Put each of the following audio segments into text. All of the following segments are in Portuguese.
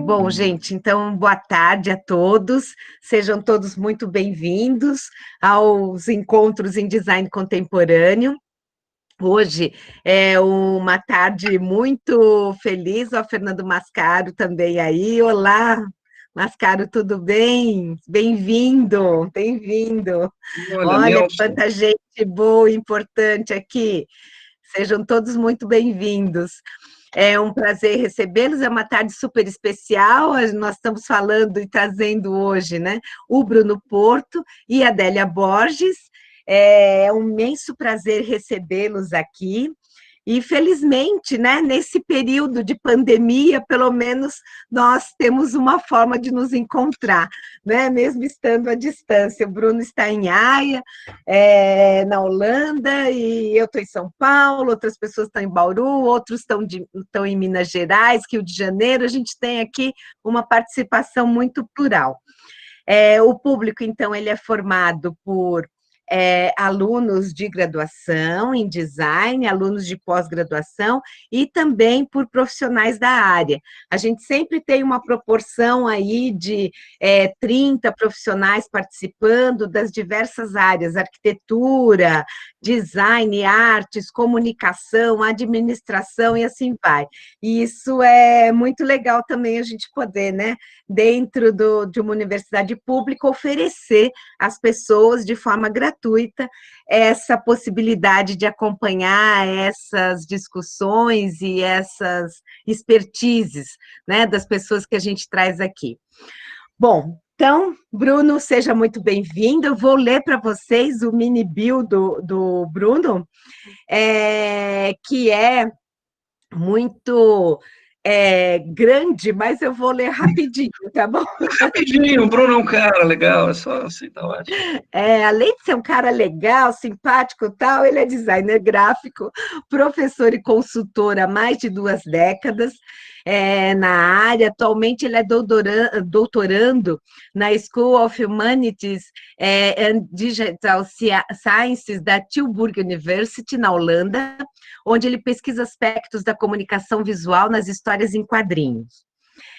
Bom, gente, então, boa tarde a todos. Sejam todos muito bem-vindos aos encontros em design contemporâneo. Hoje é uma tarde muito feliz, ó, Fernando Mascaro também aí. Olá, Mascaro, tudo bem? Bem-vindo, bem-vindo. Olha, Olha Nelson, quanta gente boa e importante aqui. Sejam todos muito bem-vindos. É um prazer recebê-los, é uma tarde super especial. Nós estamos falando e trazendo hoje, né, o Bruno Porto e a Adélia Borges. É um imenso prazer recebê-los aqui. E, felizmente, né, nesse período de pandemia, pelo menos nós temos uma forma de nos encontrar, né, mesmo estando à distância. O Bruno está em Haia, na Holanda, e eu estou em São Paulo, outras pessoas estão em Bauru, outros estão em Minas Gerais, Rio de Janeiro. A gente tem aqui uma participação muito plural. O público, então, ele é formado por alunos de graduação em design, alunos de pós-graduação e também por profissionais da área. A gente sempre tem uma proporção aí de 30 profissionais participando das diversas áreas, arquitetura, design, artes, comunicação, administração e assim vai. E isso é muito legal também a gente poder, né, dentro de uma universidade pública, oferecer às pessoas de forma gratuita essa possibilidade de acompanhar essas discussões e essas expertises, né, das pessoas que a gente traz aqui. Bom, então, Bruno, seja muito bem-vindo. Eu vou ler para vocês o mini bio do Bruno, que é muito grande, mas eu vou ler rapidinho, tá bom? rapidinho, o Bruno é um cara legal, é só assim, tá ótimo. Além de ser um cara legal, simpático e tal, ele é designer gráfico, professor e consultor há mais de 2 décadas na área. Atualmente, ele é doutorando na School of Humanities and Digital Sciences da Tilburg University, na Holanda, onde ele pesquisa aspectos da comunicação visual nas histórias em quadrinhos.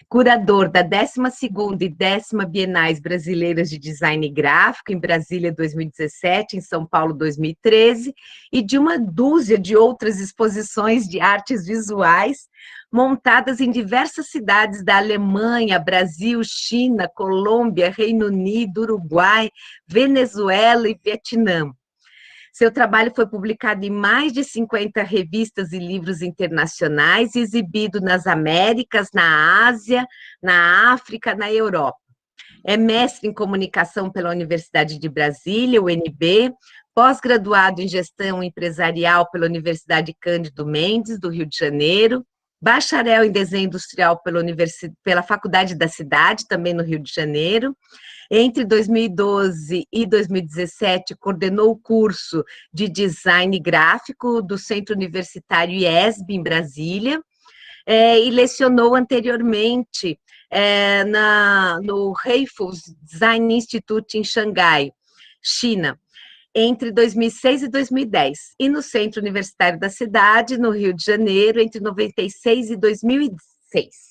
Curador da 12ª e 10ª Bienais Brasileiras de Design Gráfico, em Brasília 2017, em São Paulo 2013, e de uma dúzia de outras exposições de artes visuais, montadas em diversas cidades da Alemanha, Brasil, China, Colômbia, Reino Unido, Uruguai, Venezuela e Vietnã. Seu trabalho foi publicado em mais de 50 revistas e livros internacionais, exibido nas Américas, na Ásia, na África, na Europa. É mestre em comunicação pela Universidade de Brasília, UNB, pós-graduado em gestão empresarial pela Universidade Cândido Mendes, do Rio de Janeiro, bacharel em desenho industrial pela Faculdade da Cidade, também no Rio de Janeiro. Entre 2012 e 2017, coordenou o curso de design gráfico do Centro Universitário IESB, em Brasília, e lecionou anteriormente no Heifels Design Institute, em Xangai, China, entre 2006 e 2010, e no Centro Universitário da Cidade, no Rio de Janeiro, entre 96 e 2006.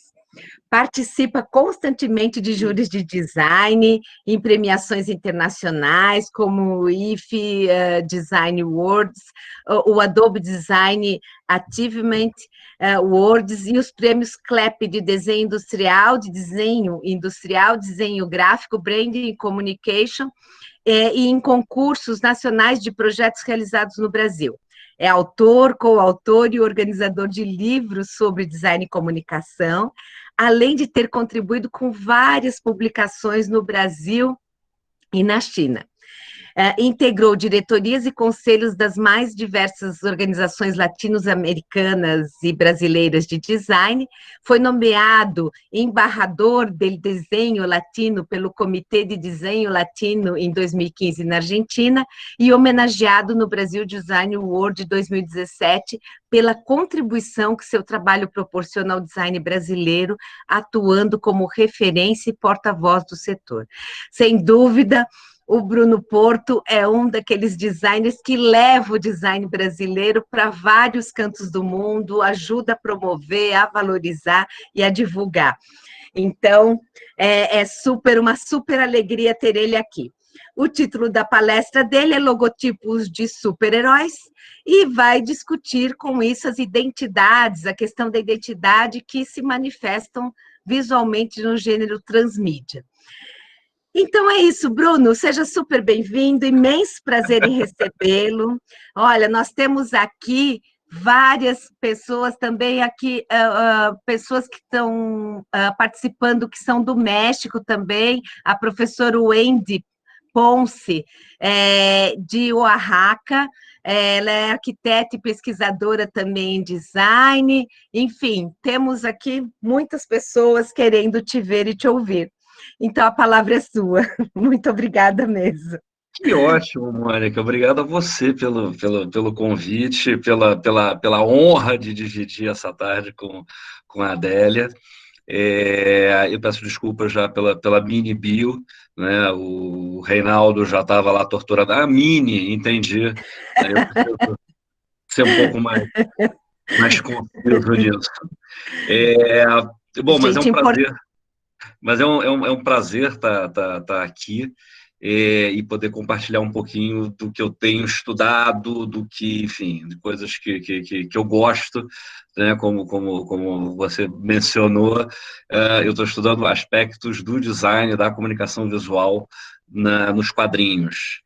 Participa constantemente de júris de design, em premiações internacionais, como o IFE Design Awards, o Adobe Design Achievement Awards e os prêmios CLEP de desenho industrial, desenho gráfico, branding e communication, e em concursos nacionais de projetos realizados no Brasil. É autor, coautor e organizador de livros sobre design e comunicação, além de ter contribuído com várias publicações no Brasil e na China. Integrou diretorias e conselhos das mais diversas organizações latino-americanas e brasileiras de design, foi nomeado embaixador do desenho latino pelo Comitê de Desenho Latino em 2015 na Argentina e homenageado no Brasil Design Award 2017 pela contribuição que seu trabalho proporciona ao design brasileiro, atuando como referência e porta-voz do setor. Sem dúvida, o Bruno Porto é um daqueles designers que leva o design brasileiro para vários cantos do mundo, ajuda a promover, a valorizar e a divulgar. Então, uma super alegria ter ele aqui. O título da palestra dele é Logotipos de Super-Heróis, e vai discutir com isso as identidades, a questão da identidade que se manifestam visualmente no gênero transmídia. Então é isso, Bruno, seja super bem-vindo, imenso prazer em recebê-lo. Olha, nós temos aqui várias pessoas também aqui, pessoas que estão participando, que são do México também, a professora Wendy Ponce, de Oaxaca, ela é arquiteta e pesquisadora também em design, enfim, temos aqui muitas pessoas querendo te ver e te ouvir. Então, a palavra é sua. Muito obrigada mesmo. Que ótimo, Mônica. Obrigado a você pelo convite, pela honra de dividir essa tarde com a Adélia. Eu peço desculpas já pela mini bio, né? O Reinaldo já estava lá torturando. Ah, mini, entendi. Eu preciso ser um pouco mais conciso nisso. Bom, mas é um Gente, prazer. Mas é um prazer estar aqui e poder compartilhar um pouquinho do que eu tenho estudado, enfim, de coisas que eu gosto, né? Como você mencionou, eu estou estudando aspectos do design, da comunicação visual nos quadrinhos.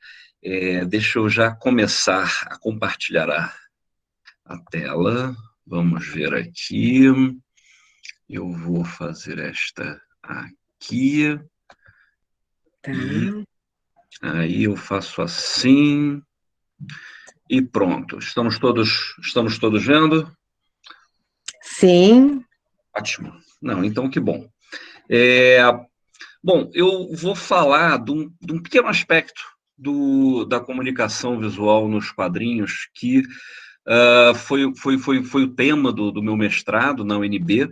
Deixa eu já começar a compartilhar a tela. Vamos ver aqui. Eu vou fazer esta aqui, tá. e aí eu faço assim, e pronto. Estamos todos vendo? Sim. Ótimo. Não, então que bom. Bom, eu vou falar de um pequeno aspecto da comunicação visual nos quadrinhos, que foi o tema do meu mestrado na UNB,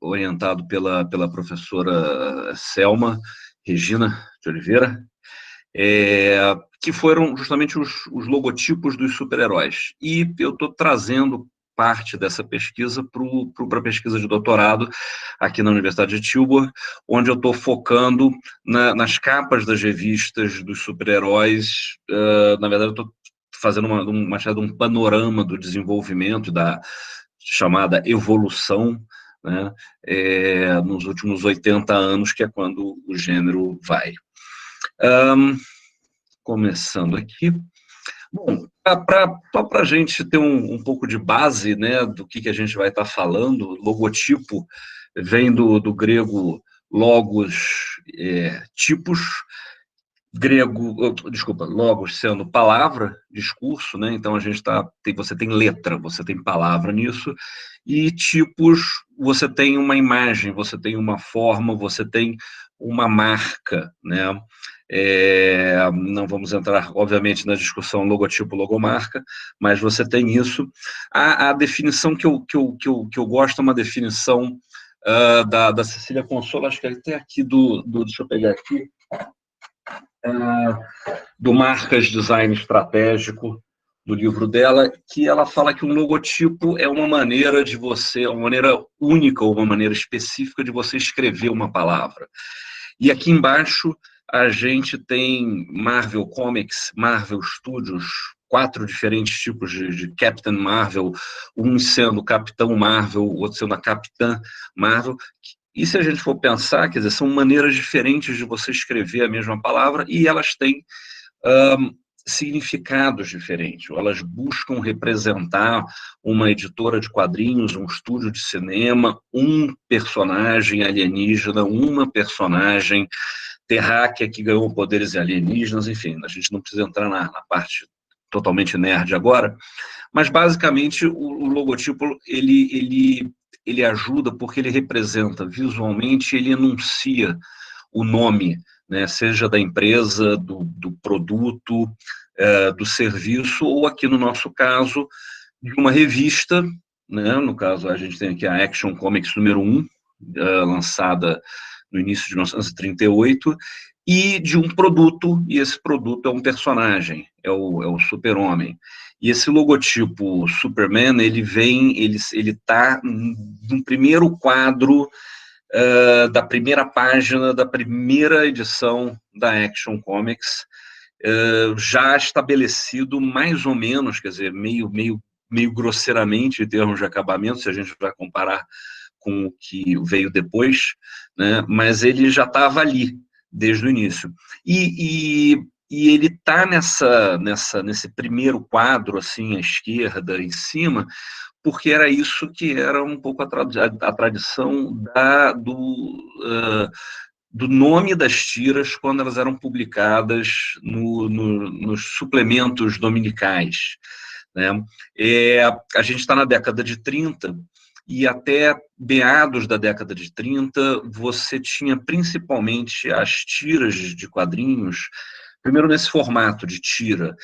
orientado pela professora Selma Regina de Oliveira, que foram justamente os logotipos dos super-heróis. E eu estou trazendo parte dessa pesquisa para a pesquisa de doutorado aqui na Universidade de Tilburg, onde eu estou focando nas capas das revistas dos super-heróis. Na verdade, eu estou fazendo um panorama do desenvolvimento da chamada evolução, né, nos últimos 80 anos, que é quando o gênero vai. Começando aqui. Bom, só para a gente ter um pouco de base, né, do que a gente vai estar falando, logotipo vem do grego logos, tipos, logos sendo palavra, discurso, né? Então você tem letra, você tem palavra nisso, e tipos, você tem uma imagem, você tem uma forma, você tem uma marca, né? Não vamos entrar, obviamente, na discussão logotipo, logomarca, mas você tem isso. A definição que eu gosto é uma definição da Cecília Consola, acho que até aqui deixa eu pegar aqui, do Marcas Design Estratégico, do livro dela, que ela fala que um logotipo é uma maneira uma maneira única, ou uma maneira específica de você escrever uma palavra. E aqui embaixo a gente tem Marvel Comics, Marvel Studios, 4 diferentes tipos de Captain Marvel, um sendo Capitão Marvel, outro sendo a Capitã Marvel. E se a gente for pensar, quer dizer, são maneiras diferentes de você escrever a mesma palavra, e elas têm significados diferentes. Elas buscam representar uma editora de quadrinhos, um estúdio de cinema, um personagem alienígena, uma personagem terráquea que ganhou poderes alienígenas, enfim, a gente não precisa entrar na parte totalmente nerd agora, mas basicamente o logotipo ele ajuda porque ele representa visualmente, ele enuncia o nome, né, seja da empresa, do produto, do serviço, ou aqui no nosso caso, de uma revista, né, no caso a gente tem aqui a Action Comics número 1, lançada no início de 1938, e de um produto, e esse produto é um personagem, é o Super-Homem. E esse logotipo Superman, ele está num primeiro quadro da primeira página da primeira edição da Action Comics, já estabelecido mais ou menos, quer dizer, meio grosseiramente em termos de acabamento, se a gente vai comparar com o que veio depois, né? Mas ele já estava ali desde o início. E ele está nesse primeiro quadro, assim, à esquerda, em cima, porque era isso que era um pouco a tradição do nome das tiras quando elas eram publicadas nos suplementos dominicais, né? A gente está na década de 30, e até meados da década de 30, você tinha principalmente as tiras de quadrinhos, primeiro nesse formato de tira,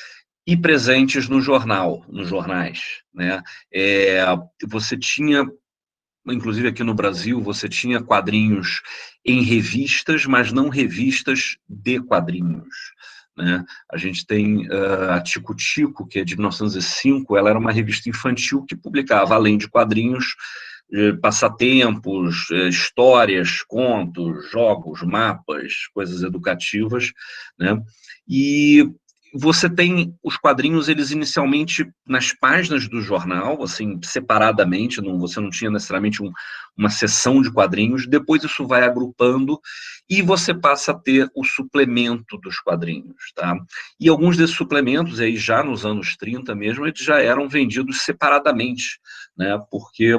e presentes nos jornais, né? Você tinha, inclusive aqui no Brasil, você tinha quadrinhos em revistas, mas não revistas de quadrinhos, né? A gente tem a Tico Tico, que é de 1905, ela era uma revista infantil que publicava, além de quadrinhos, passatempos, histórias, contos, jogos, mapas, coisas educativas, né? E você tem os quadrinhos, eles inicialmente nas páginas do jornal, assim, separadamente, você não tinha necessariamente uma seção de quadrinhos, depois isso vai agrupando e você passa a ter o suplemento dos quadrinhos, tá? E alguns desses suplementos, aí já nos anos 30 mesmo, eles já eram vendidos separadamente, né? Porque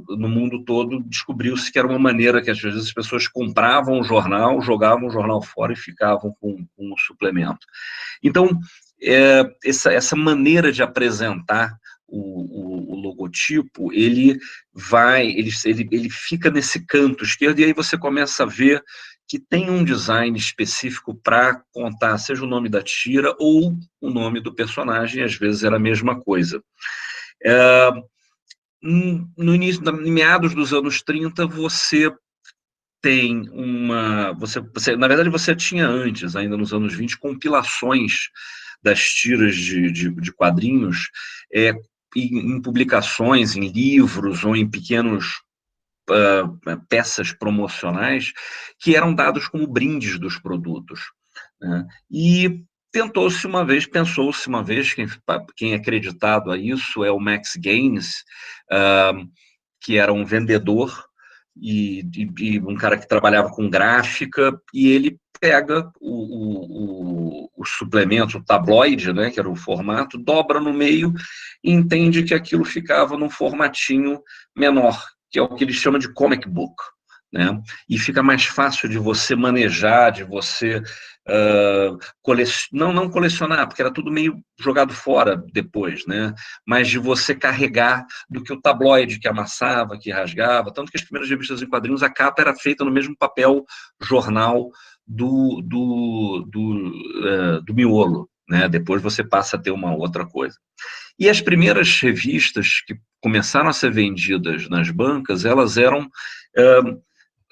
no mundo todo descobriu-se que era uma maneira que às vezes as pessoas compravam o jornal, jogavam o jornal fora e ficavam com o suplemento. Então, essa maneira de apresentar o logotipo, ele fica nesse canto esquerdo, e aí você começa a ver que tem um design específico para contar, seja o nome da tira ou o nome do personagem, às vezes era a mesma coisa. No início, meados dos anos 30, você tem na verdade, você tinha antes, ainda nos anos 20, compilações das tiras de quadrinhos em publicações, em livros ou em pequenos peças promocionais que eram dados como brindes dos produtos, né? E pensou-se uma vez, quem é acreditado a isso é o Max Gaines, que era um vendedor e um cara que trabalhava com gráfica, e ele pega o suplemento, o tabloide, né, que era o formato, dobra no meio e entende que aquilo ficava num formatinho menor, que é o que ele chama de comic book, né? E fica mais fácil de você manejar, de você não colecionar, porque era tudo meio jogado fora depois, né? Mas de você carregar do que o tabloide, que amassava, que rasgava, tanto que as primeiras revistas em quadrinhos, a capa era feita no mesmo papel jornal do miolo, né? Depois você passa a ter uma outra coisa. E as primeiras revistas que começaram a ser vendidas nas bancas, elas eram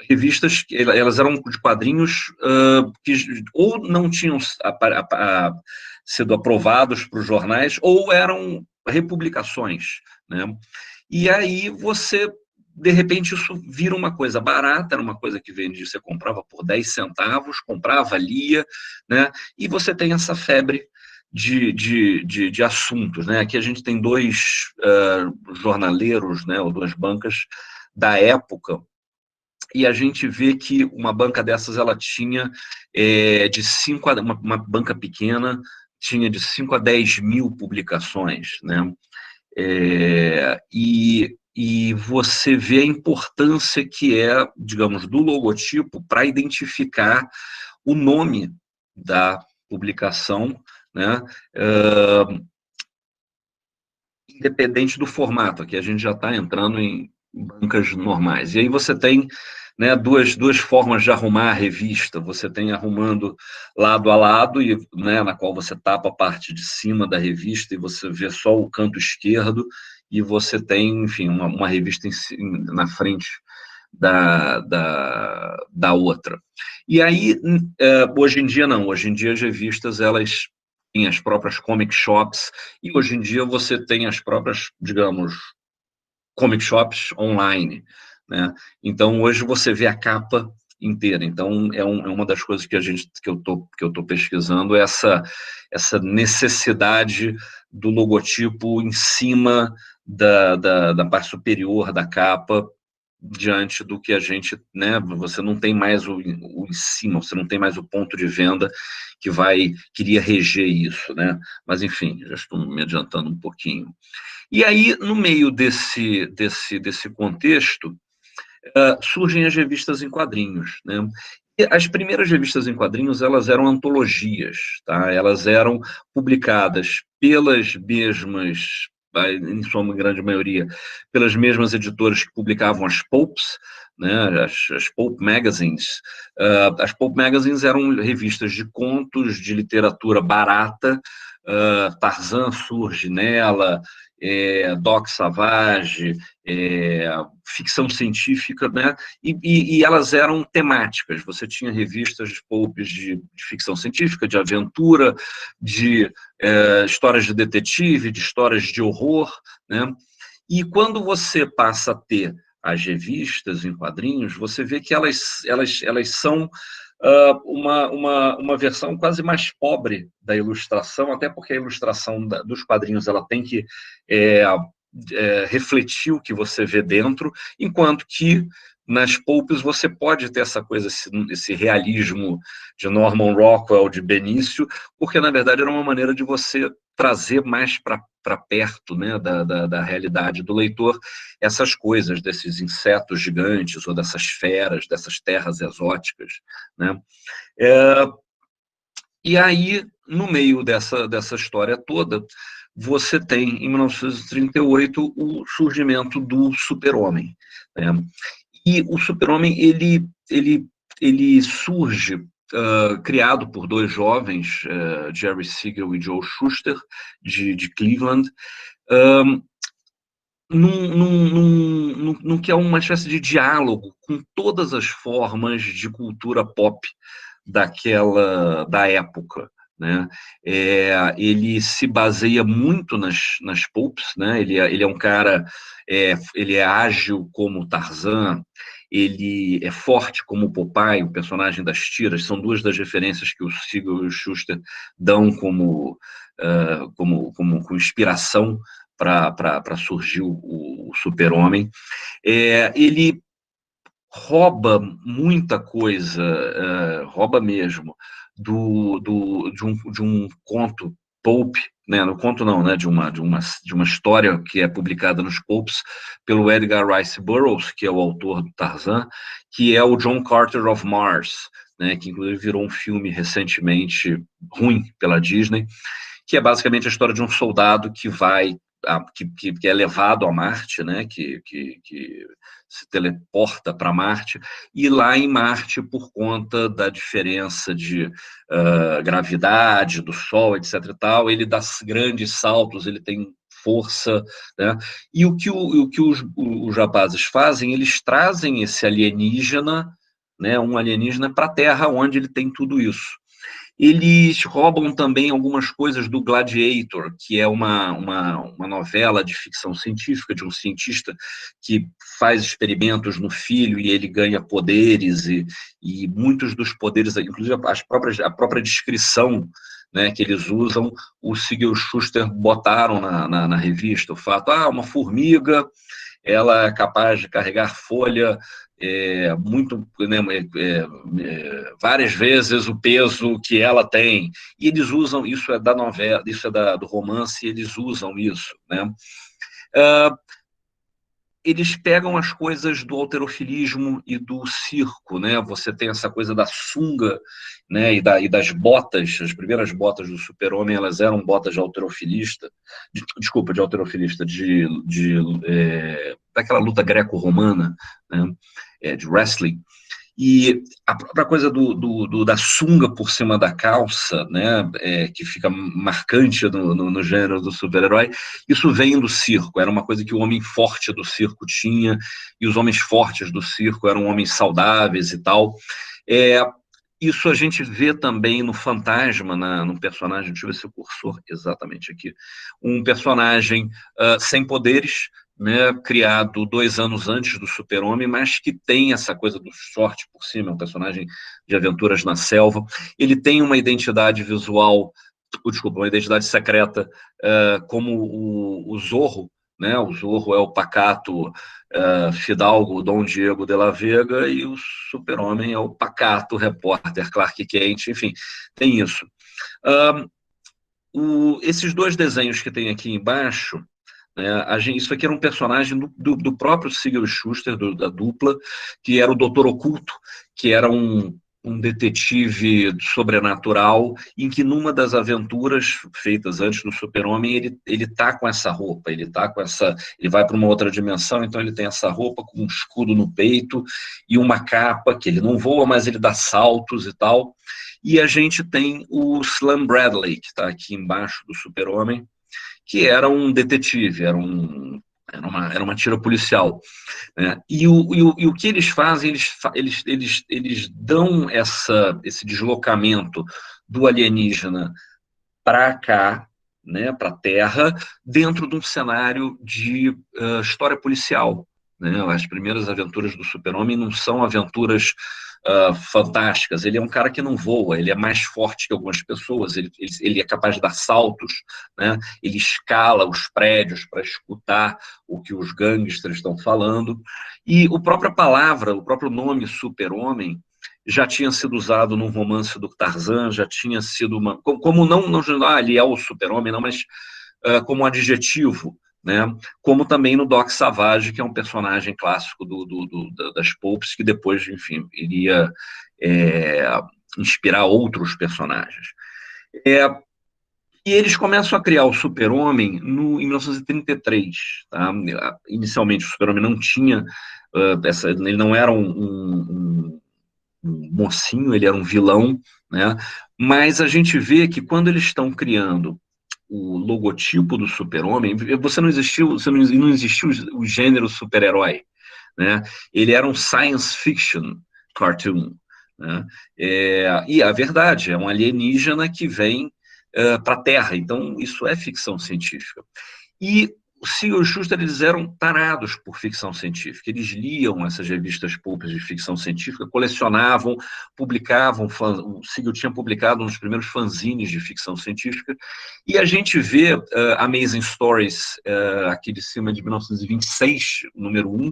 revistas, elas eram de quadrinhos que ou não tinham sido aprovados para os jornais, ou eram republicações, né? E aí de repente, isso vira uma coisa barata, era uma coisa que vendia, você comprava por 10 centavos, comprava, lia, né? E você tem essa febre de assuntos, né? Aqui a gente tem dois jornaleiros, né, ou duas bancas da época, e a gente vê que uma banca dessas, ela tinha uma banca pequena, tinha de 5 a 10 mil publicações, né? E você vê a importância que é, digamos, do logotipo para identificar o nome da publicação, né? Independente do formato, aqui a gente já está entrando em bancas normais. E aí você tem, né, duas formas de arrumar a revista. Você tem arrumando lado a lado, né, na qual você tapa a parte de cima da revista e você vê só o canto esquerdo, e você tem, enfim, uma revista na frente da outra. E aí, hoje em dia não, hoje em dia as revistas, elas têm as próprias comic shops, e hoje em dia você tem as próprias, digamos, comic shops online, né? Então, hoje você vê a capa inteira. Então, é uma das coisas que eu tô pesquisando, essa necessidade do logotipo em cima da parte superior da capa, diante do que a gente, né, você não tem mais o em cima, você não tem mais o ponto de venda queria reger isso, né? Mas, enfim, já estou me adiantando um pouquinho. E aí, no meio desse contexto, surgem as revistas em quadrinhos, né? E as primeiras revistas em quadrinhos, elas eram antologias, tá? Elas eram publicadas pelas mesmas, em sua grande maioria, pelas mesmas editoras que publicavam as pulps, né? As pulp magazines. As pulp magazines eram revistas de contos, de literatura barata. Tarzan surge nela, Doc Savage, ficção científica, né? E elas eram temáticas. Você tinha revistas de pulps de ficção científica, de aventura, de histórias de detetive, de histórias de horror, né? E quando você passa a ter as revistas em quadrinhos, você vê que elas são uma versão quase mais pobre da ilustração, até porque a ilustração dos quadrinhos ela tem que refletir o que você vê dentro, enquanto que nas pulps você pode ter essa coisa, esse realismo de Norman Rockwell, de Benício, porque na verdade era uma maneira de você trazer mais para perto, né, da realidade do leitor essas coisas, desses insetos gigantes ou dessas feras, dessas terras exóticas, né? E aí, no meio dessa história toda, você tem, em 1938, o surgimento do Super-Homem, né? E o Super-Homem, ele surge criado por dois jovens, Jerry Siegel e Joe Shuster, de Cleveland, num que é uma espécie de diálogo com todas as formas de cultura pop da época, né? Ele se baseia muito nas pulps, né? Ele é um cara, ele é ágil como Tarzan, ele é forte como o Popeye, o personagem das tiras. São duas das referências que o Siegel e o Shuster dão com inspiração para surgir o Super-Homem. Ele rouba muita coisa, rouba mesmo, de um conto pulp, né? No conto não, né? De uma história que é publicada nos pulps pelo Edgar Rice Burroughs, que é o autor do Tarzan, que é o John Carter of Mars, né? Que inclusive virou um filme recentemente ruim pela Disney, que é basicamente a história de um soldado que que é levado a Marte, né? Que se teleporta para Marte, e lá em Marte, por conta da diferença de gravidade do Sol, etc. e tal, ele dá grandes saltos, ele tem força, né? E o que os rapazes fazem, eles trazem esse alienígena, né? Um alienígena para a Terra, onde ele tem tudo isso. Eles roubam também algumas coisas do Gladiator, que é uma novela de ficção científica de um cientista que faz experimentos no filho e ele ganha poderes, e muitos dos poderes, inclusive a própria descrição, né, que eles usam, o Siegel e o Shuster botaram na revista, o fato, uma formiga, ela é capaz de carregar folha muito, né, várias vezes o peso que ela tem, e eles usam, isso é da novela, isso é do romance, eles usam isso, né? Eles pegam as coisas do halterofilismo e do circo, né? Você tem essa coisa da sunga, né? E das botas, as primeiras botas do Super-Homem, elas eram botas de halterofilista, desculpa, de halterofilista, daquela luta greco-romana, né? De wrestling. E a própria coisa da sunga por cima da calça, né, que fica marcante no gênero do super-herói, isso vem do circo, era uma coisa que o homem forte do circo tinha, e os homens fortes do circo eram homens saudáveis e tal. Isso a gente vê também no Fantasma, no personagem, deixa eu ver se o cursor exatamente aqui, um personagem sem poderes, né, criado 2 anos antes do Super-Homem, mas que tem essa coisa do short por cima, é um personagem de aventuras na selva. Ele tem uma identidade visual, desculpa, uma identidade secreta, como o Zorro, né? O Zorro é o pacato fidalgo Dom Diego de la Vega, e o Super-Homem é o pacato repórter Clark Kent, enfim, tem isso. Esses 2 desenhos que tem aqui embaixo, né, isso aqui era um personagem do próprio Siegel Shuster, da dupla, que era o Doutor Oculto, que era um detetive sobrenatural, em que numa das aventuras feitas antes do Super-Homem, ele tá com essa roupa, ele vai para uma outra dimensão, então ele tem essa roupa com um escudo no peito e uma capa, que ele não voa, mas ele dá saltos e tal. E a gente tem o Slam Bradley, que está aqui embaixo do Super-Homem, que era um detetive, era uma tira policial, né? E o que eles fazem, eles dão esse deslocamento do alienígena para cá, né, para a Terra, dentro de um cenário de história policial, né? As primeiras aventuras do Super-Homem não são aventuras fantásticas. Ele é um cara que não voa, ele é mais forte que algumas pessoas, ele é capaz de dar saltos, né? Ele escala os prédios para escutar o que os gangsters estão falando, e a própria palavra, o próprio nome Super-Homem já tinha sido usado num romance do Tarzan, já tinha sido como não ele é o Super-Homem, não, mas como um adjetivo, né? Como também no Doc Savage, que é um personagem clássico das Pulps, que depois, enfim, iria inspirar outros personagens. E eles começam a criar o Super-Homem em 1933. Tá? Inicialmente, o Super-Homem não tinha ele não era um mocinho, ele era um vilão, né? Mas a gente vê que quando eles estão criando o logotipo do Super-Homem, não existiu o gênero super-herói, né? Ele era um science fiction cartoon, né? E a verdade, é um alienígena que vem para a Terra, então isso é ficção científica. E o Siegel e o Shuster, eles eram tarados por ficção científica, eles liam essas revistas pulp de ficção científica, colecionavam, publicavam, o Siegel tinha publicado um dos primeiros fanzines de ficção científica, e a gente vê Amazing Stories, aqui de cima de 1926, número 1,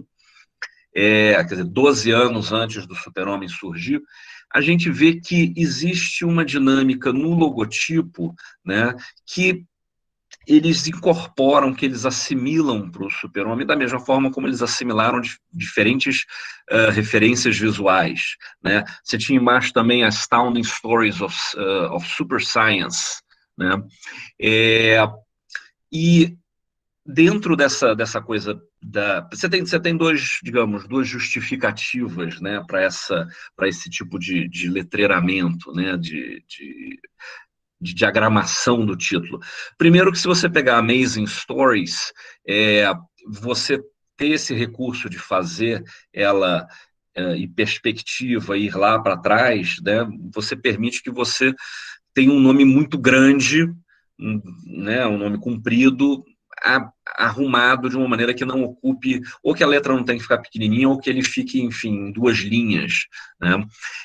quer dizer, 12 anos antes do Super-Homem surgir, a gente vê que existe uma dinâmica no logotipo, né, que eles incorporam, que eles assimilam para o Super-Homem, da mesma forma como eles assimilaram diferentes referências visuais, né? Você tinha embaixo também Astounding Stories of Super Science, né? E dentro dessa coisa você tem duas justificativas, né, para esse tipo de letreiramento, né, de diagramação do título. Primeiro que se você pegar Amazing Stories, você ter esse recurso de fazer ela em perspectiva, ir lá para trás, né, você permite que você tenha um nome muito grande, né, um nome comprido, arrumado de uma maneira que não ocupe, ou que a letra não tenha que ficar pequenininha, ou que ele fique, enfim, em 2 linhas, né?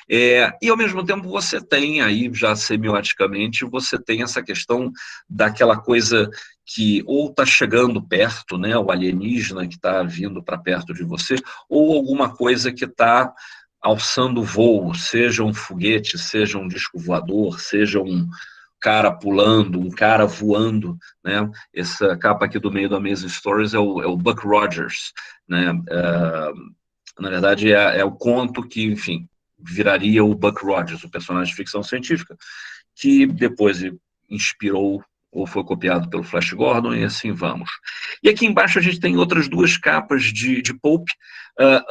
E ao mesmo tempo você tem aí, já semioticamente, você tem essa questão daquela coisa que ou está chegando perto, né, o alienígena que está vindo para perto de você, ou alguma coisa que está alçando voo, seja um foguete, seja um disco voador, seja um cara pulando, um cara voando, né? Essa capa aqui do meio da Amazing Stories é o Buck Rogers, né? Na verdade, é o conto que, enfim, viraria o Buck Rogers, o personagem de ficção científica, que depois inspirou ou foi copiado pelo Flash Gordon, e assim vamos. E aqui embaixo a gente tem outras 2 capas de pulp,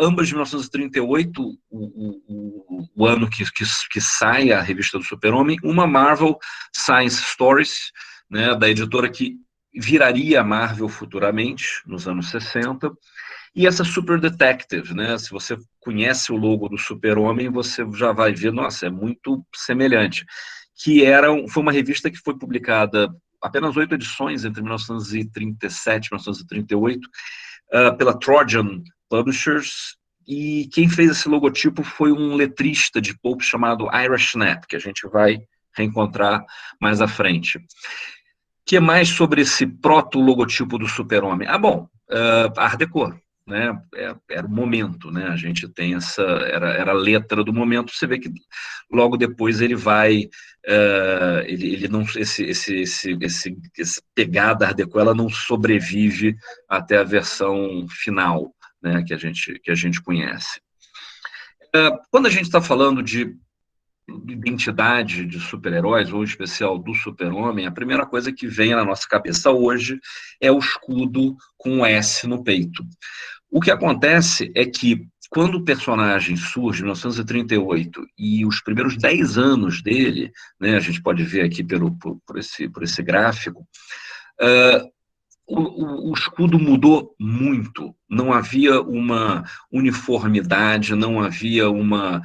ambas de 1938, o ano que sai a revista do Super-Homem, uma Marvel Science Stories, né, da editora que viraria a Marvel futuramente, nos anos 60, e essa Super Detective, né, se você conhece o logo do Super-Homem, você já vai ver, nossa, é muito semelhante, que foi uma revista que foi publicada apenas 8 edições entre 1937 e 1938, pela Trojan Publishers, e quem fez esse logotipo foi um letrista de pulp chamado Ira Schnapp, que a gente vai reencontrar mais à frente. O que mais sobre esse proto-logotipo do Super-Homem? Bom, Art Deco, né? Era o momento, né? A gente tem era a letra do momento. Você vê que logo depois ele vai, ele não, esse pegada Art Deco, ela não sobrevive até a versão final, né? Que a gente conhece. Quando a gente está falando de identidade de super-heróis, ou em especial do Super-Homem, a primeira coisa que vem na nossa cabeça hoje é o escudo com um S no peito. O que acontece é que, quando o personagem surge, em 1938, e os primeiros 10 anos dele, né, a gente pode ver aqui por esse gráfico, o escudo mudou muito. Não havia uma uniformidade, não havia uma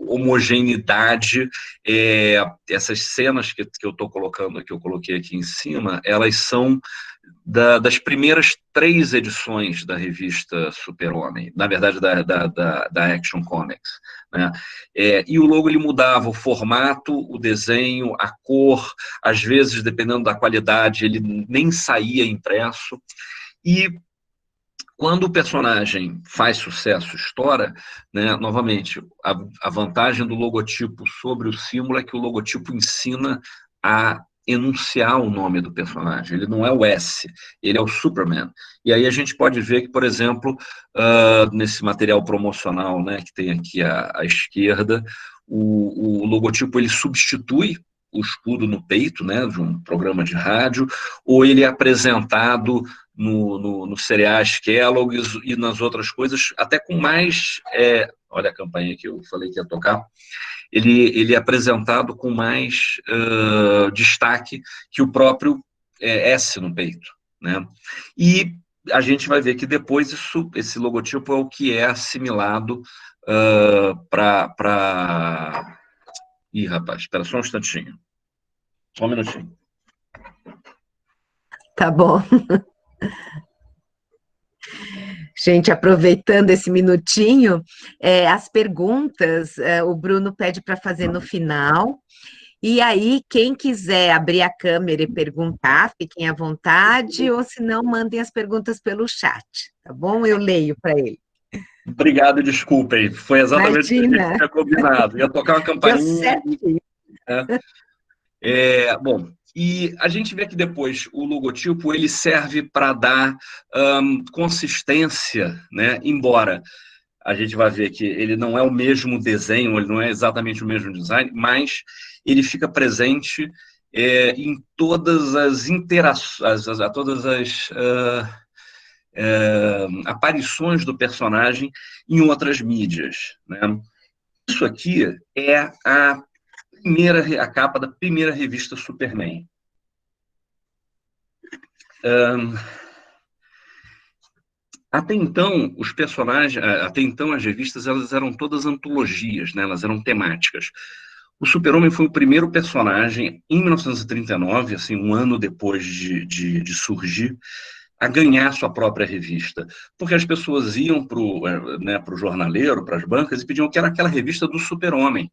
homogeneidade. Essas cenas que eu estou colocando, que eu coloquei aqui em cima, elas são das primeiras 3 edições da revista Super-Homem, na verdade da Action Comics, né? E o logo ele mudava o formato, o desenho, a cor, às vezes, dependendo da qualidade, ele nem saía impresso. E quando o personagem faz sucesso, estoura, né, novamente, a vantagem do logotipo sobre o símbolo é que o logotipo ensina a enunciar o nome do personagem. Ele não é o S, ele é o Superman. E aí a gente pode ver que, por exemplo, nesse material promocional, né, que tem aqui à esquerda, o logotipo ele substitui o escudo no peito, né, de um programa de rádio, ou ele é apresentado nos cereais Kellogg's e nas outras coisas, até com mais... olha a campanha que eu falei que ia tocar. Ele é apresentado com mais destaque que o próprio S no peito, né? E a gente vai ver que depois esse logotipo é o que é assimilado para... Ih, rapaz, espera só um instantinho. Só um minutinho. Tá bom. Gente, aproveitando esse minutinho, as perguntas o Bruno pede para fazer no final. E aí, quem quiser abrir a câmera e perguntar, fiquem à vontade, ou se não, mandem as perguntas pelo chat, tá bom? Eu leio para ele. Obrigado e desculpem, foi exatamente o que a Imagina. gente tinha combinado. Ia tocar uma Deu campainha. certinho. Bom, e a gente vê que depois o logotipo ele serve para dar consistência, né? Embora a gente vai ver que ele não é o mesmo desenho, ele não é exatamente o mesmo design, mas ele fica presente em todas as interações, todas as aparições do personagem em outras mídias, né? Isso aqui é a capa da primeira revista Superman. Até então, os personagens, até então as revistas elas eram todas antologias, né? Elas eram temáticas. O Super-Homem foi o primeiro personagem, em 1939, assim, um ano depois de surgir, a ganhar sua própria revista. Porque as pessoas iam para o jornaleiro, para as bancas, e pediam que era aquela revista do Super-Homem,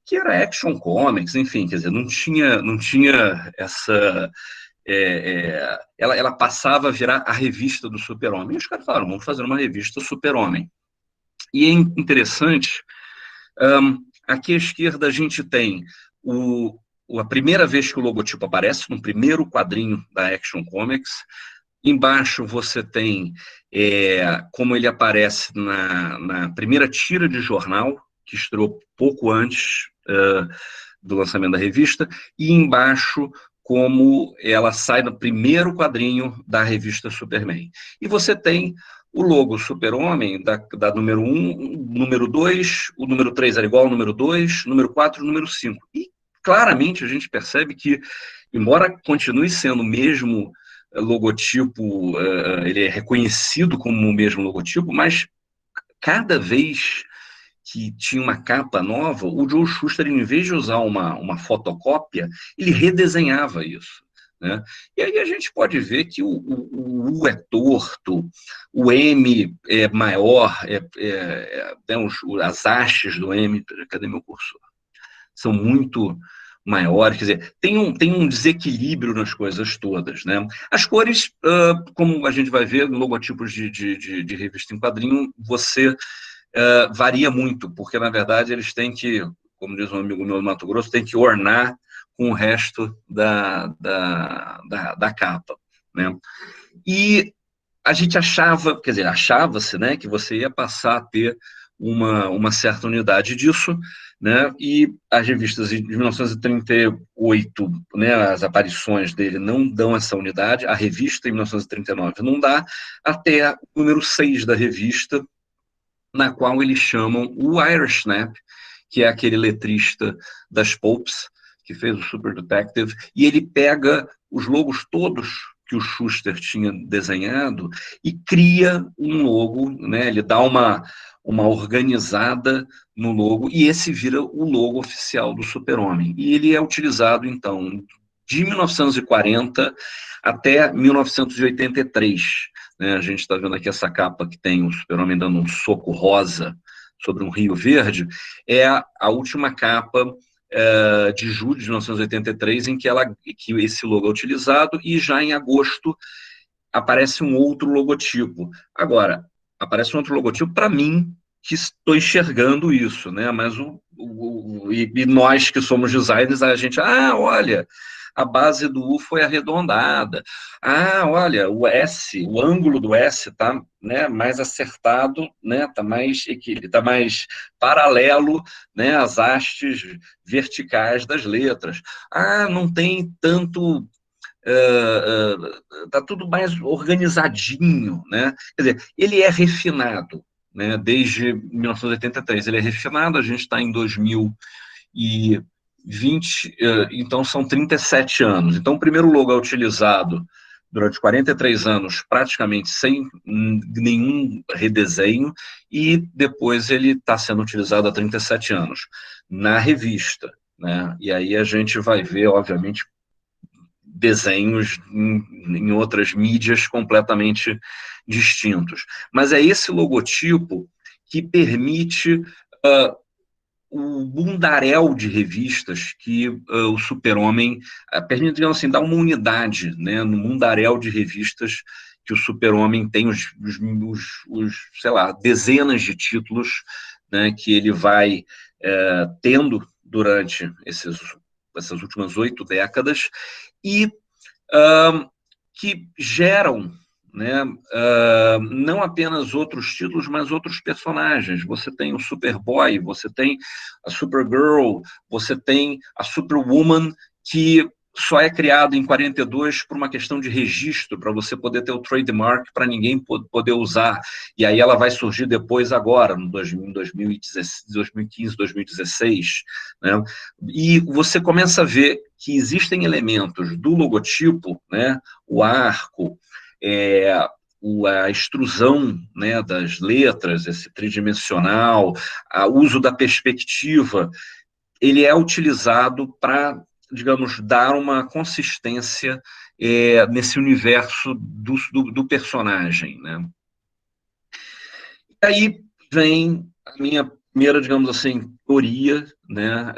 que era Action Comics, enfim, quer dizer, não tinha essa... ela passava a virar a revista do Super-Homem. E os caras falaram, vamos fazer uma revista Super-Homem. E é interessante, aqui à esquerda a gente tem a primeira vez que o logotipo aparece, no primeiro quadrinho da Action Comics. Embaixo você tem como ele aparece na primeira tira de jornal, que estreou pouco antes do lançamento da revista, e embaixo como ela sai no primeiro quadrinho da revista Superman. E você tem o logo Super-Homem, da número 1, número 2, o número 3 era igual ao número 2, número 4, número 5. E claramente a gente percebe que, embora continue sendo o mesmo logotipo, ele é reconhecido como o mesmo logotipo, mas cada vez que tinha uma capa nova, o Joe Shuster, em vez de usar uma fotocópia, ele redesenhava isso. né? E aí a gente pode ver que o U é torto, o M é maior, as hastes do M, cadê meu cursor? São muito maiores, quer dizer, tem um desequilíbrio nas coisas todas, né? As cores, como a gente vai ver, logotipos de revista em quadrinho, você varia muito, porque, na verdade, eles têm que, como diz um amigo meu do Mato Grosso, tem que ornar com o resto da capa, né? E a gente achava, quer dizer, achava-se, né, que você ia passar a ter uma certa unidade disso, né, e as revistas de 1938, né, as aparições dele não dão essa unidade, a revista em 1939 não dá, até o número 6 da revista, na qual eles chamam o Irish Snap, que é aquele letrista das Pulps, que fez o Super Detective, e ele pega os logos todos que o Shuster tinha desenhado e cria um logo, né? Ele dá uma organizada no logo, e esse vira o logo oficial do Super-Homem. E ele é utilizado, então, de 1940 até 1983. Né? A gente está vendo aqui essa capa que tem o Super-Homem dando um soco rosa sobre um rio verde, é a última capa de julho de 1983 em que esse logo é utilizado, e já em agosto aparece um outro logotipo. Agora, aparece um outro logotipo para mim, que estou enxergando isso, né? Mas e nós que somos designers, a gente, olha, a base do U foi arredondada. Olha, o ângulo do S está, né, mais acertado, né, está mais paralelo, né, às hastes verticais das letras. Não tem tanto, está tudo mais organizadinho, né? Quer dizer, ele é refinado, né? Desde 1983 ele é refinado, a gente está em 2020, então são 37 anos. Então o primeiro logo é utilizado durante 43 anos, praticamente sem nenhum redesenho, e depois ele está sendo utilizado há 37 anos na revista, né? E aí a gente vai ver, obviamente, desenhos em outras mídias completamente distintos. Mas é esse logotipo que permite o bundaréu de revistas que o Super-Homem permite, digamos assim, dar uma unidade, né, no mundaréu de revistas que o Super-Homem tem, sei lá, dezenas de títulos, né, que ele vai tendo durante essas últimas 8 décadas, e que geram, né, não apenas outros títulos, mas outros personagens. Você tem o Superboy, você tem a Supergirl, você tem a Superwoman, que só é criado em 42 por uma questão de registro, para você poder ter o trademark, para ninguém poder usar. E aí ela vai surgir depois agora, no 2015, 2016. Né? E você começa a ver que existem elementos do logotipo, né? O arco, a extrusão, né, das letras, esse tridimensional, o uso da perspectiva, ele é utilizado para, digamos, dar uma consistência nesse universo do personagem, né? E aí vem a minha primeira, digamos assim, teoria, né?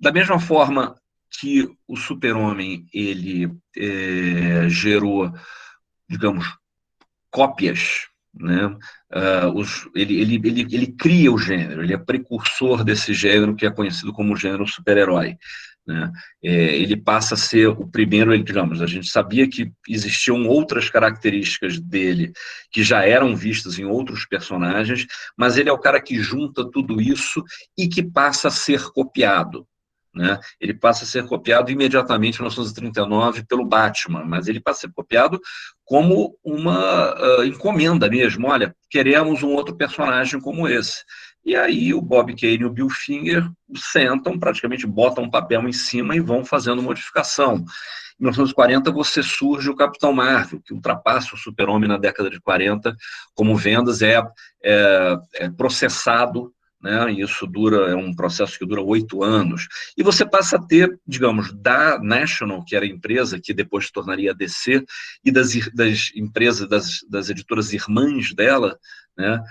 Da mesma forma que o Super-Homem, ele gerou, digamos, cópias, né? Ele cria o gênero, ele é precursor desse gênero que é conhecido como gênero super-herói. Né? Ele passa a ser o primeiro, digamos, a gente sabia que existiam outras características dele que já eram vistas em outros personagens, mas ele é o cara que junta tudo isso e que passa a ser copiado. Né? Ele passa a ser copiado imediatamente em 1939 pelo Batman, mas ele passa a ser copiado como uma encomenda mesmo. Olha, queremos um outro personagem como esse. E aí o Bob Kane e o Bill Finger sentam, praticamente botam um papel em cima e vão fazendo modificação. Em 1940 surge o Capitão Marvel, que ultrapassa o Super-Homem na década de 40, como vendas, é processado, né? E isso é um processo que dura 8 anos. E você passa a ter, digamos, da National, que era a empresa que depois se tornaria a DC, e das empresas, das editoras irmãs dela, né?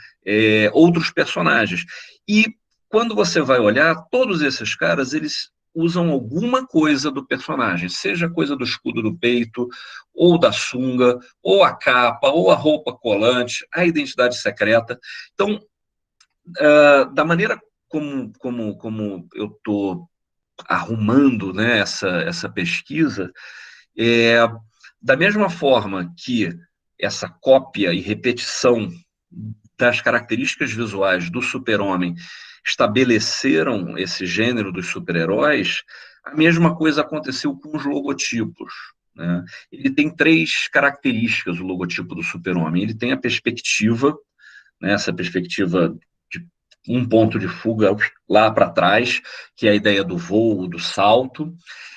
Outros personagens. E quando você vai olhar, todos esses caras, eles usam alguma coisa do personagem, seja coisa do escudo do peito, ou da sunga, ou a capa, ou a roupa colante, a identidade secreta. Então, da maneira como eu estou arrumando, né, essa pesquisa, da mesma forma que essa cópia e repetição das características visuais do super-homem estabeleceram esse gênero dos super-heróis, a mesma coisa aconteceu com os logotipos, né? Ele tem 3 características, o logotipo do super-homem. Ele tem a perspectiva, né, essa perspectiva de um ponto de fuga lá para trás, que é a ideia do voo, do salto.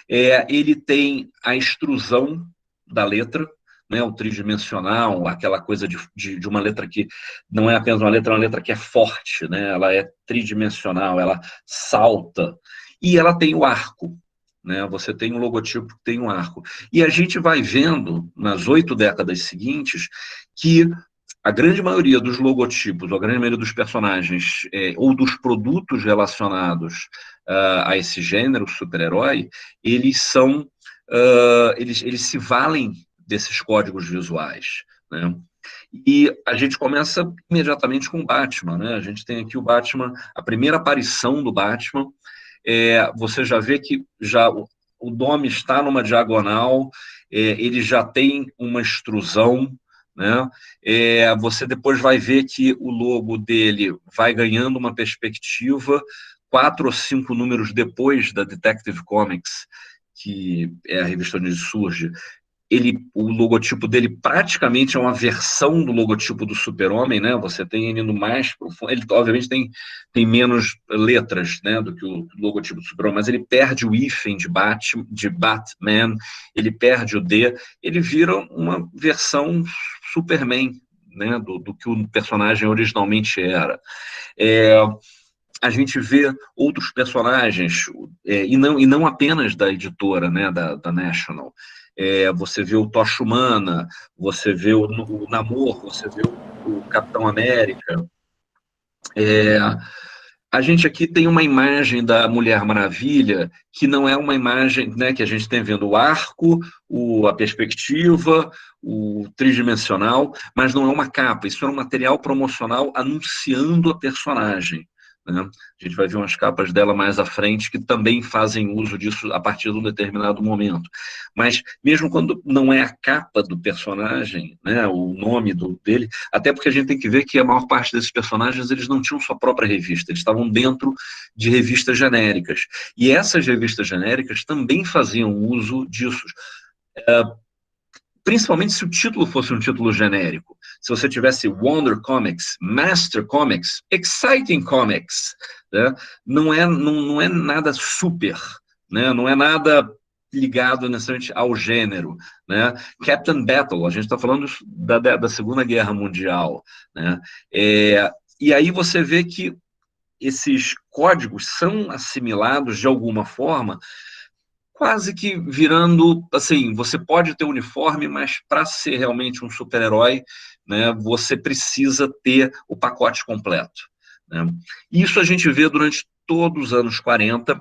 Ele tem a extrusão da letra, né, o tridimensional, aquela coisa de uma letra que não é apenas uma letra que é forte, né, ela é tridimensional, ela salta, e ela tem o arco, né, você tem um logotipo que tem um arco. E a gente vai vendo, nas 8 décadas seguintes, que a grande maioria dos logotipos, ou a grande maioria dos personagens, ou dos produtos relacionados a esse gênero super-herói, eles são, eles se valem desses códigos visuais, né? E a gente começa imediatamente com o Batman, né? A gente tem aqui o Batman, a primeira aparição do Batman, você já vê que o nome está numa diagonal, ele já tem uma extrusão, né? Você depois vai ver que o logo dele vai ganhando uma perspectiva 4 ou 5 números depois da Detective Comics, que é a revista onde ele surge. O logotipo dele praticamente é uma versão do logotipo do Super-Homem, né? Você tem ele no mais profundo. Ele, obviamente, tem menos letras, né, do que o logotipo do Super-Homem, mas ele perde o hífen de Batman, ele perde o D, ele vira uma versão Superman, né, do que o personagem originalmente era. A gente vê outros personagens, e não apenas da editora, né, da National. Você vê o Tocha Humana, você vê o Namor, você vê o Capitão América. A gente aqui tem uma imagem da Mulher Maravilha que não é uma imagem, né, que a gente tem vendo o arco, a perspectiva, o tridimensional, mas não é uma capa, isso é um material promocional anunciando a personagem, né? A gente vai ver umas capas dela mais à frente que também fazem uso disso a partir de um determinado momento. Mas mesmo quando não é a capa do personagem, né, o nome dele, até porque a gente tem que ver que a maior parte desses personagens eles não tinham sua própria revista, eles estavam dentro de revistas genéricas. E essas revistas genéricas também faziam uso disso. Principalmente se o título fosse um título genérico. Se você tivesse Wonder Comics, Master Comics, Exciting Comics, né? Não é nada super, né? Não é nada ligado necessariamente ao gênero, né? Captain Battle, a gente está falando da Segunda Guerra Mundial, né? E aí você vê que esses códigos são assimilados de alguma forma, quase que virando, assim, você pode ter uniforme, mas para ser realmente um super-herói, né, você precisa ter o pacote completo, né? Isso a gente vê durante todos os anos 40.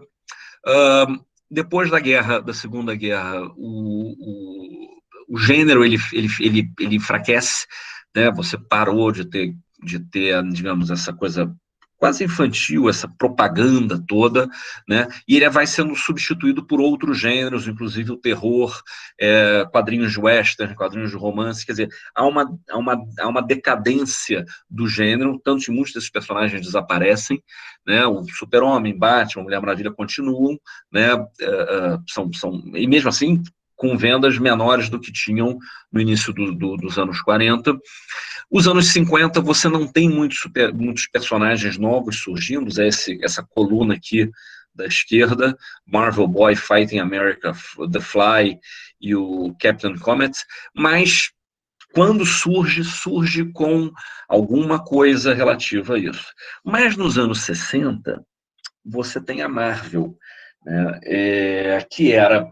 Depois da Segunda Guerra, o gênero ele enfraquece, né? Você parou de ter, digamos, essa coisa quase infantil, essa propaganda toda, né? E ele vai sendo substituído por outros gêneros, inclusive o terror, quadrinhos de western, quadrinhos de romance, quer dizer, há uma decadência do gênero, tanto que muitos desses personagens desaparecem, né? O Super-Homem, Batman, Mulher Maravilha continuam, né? E mesmo assim, com vendas menores do que tinham no início dos anos 40. Os anos 50, você não tem muitos personagens novos surgindo, essa coluna aqui da esquerda, Marvel Boy, Fighting America, The Fly e o Captain Comet, mas quando surge, surge com alguma coisa relativa a isso. Mas nos anos 60, você tem a Marvel, né, que era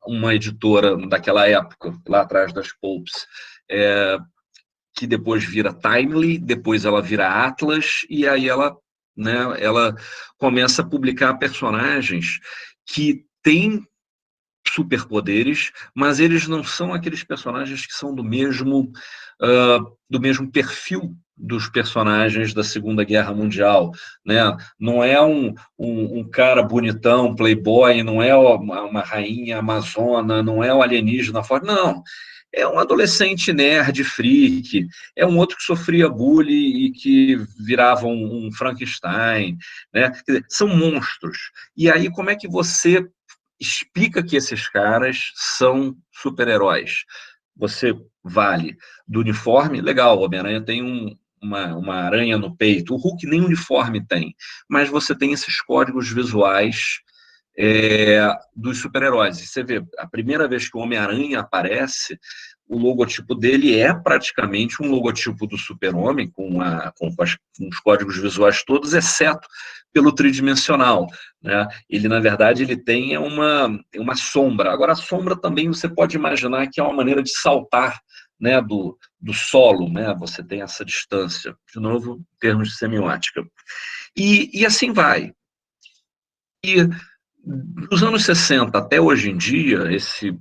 uma editora daquela época, lá atrás das Pulps, que depois vira Timely, depois ela vira Atlas, e aí ela começa a publicar personagens que têm superpoderes, mas eles não são aqueles personagens que são do mesmo perfil dos personagens da Segunda Guerra Mundial, né? Não é um cara bonitão, playboy, não é uma rainha amazona, não é um alienígena forte, não. É um adolescente nerd, freak, é um outro que sofria bullying e que virava um Frankenstein, né? Quer dizer, são monstros. E aí, como é que você explica que esses caras são super-heróis? Você vale do uniforme, legal, o Homem-Aranha tem uma aranha no peito, o Hulk nem uniforme tem, mas você tem esses códigos visuais dos super-heróis. E você vê, a primeira vez que o Homem-Aranha aparece, o logotipo dele é praticamente um logotipo do Super-Homem, com os códigos visuais todos, exceto pelo tridimensional, né? Ele, na verdade, ele tem uma sombra. Agora, a sombra também você pode imaginar que é uma maneira de saltar, né, do solo, né? Você tem essa distância, de novo, em termos de semiótica. E assim vai. E dos anos 60 até hoje em dia, esse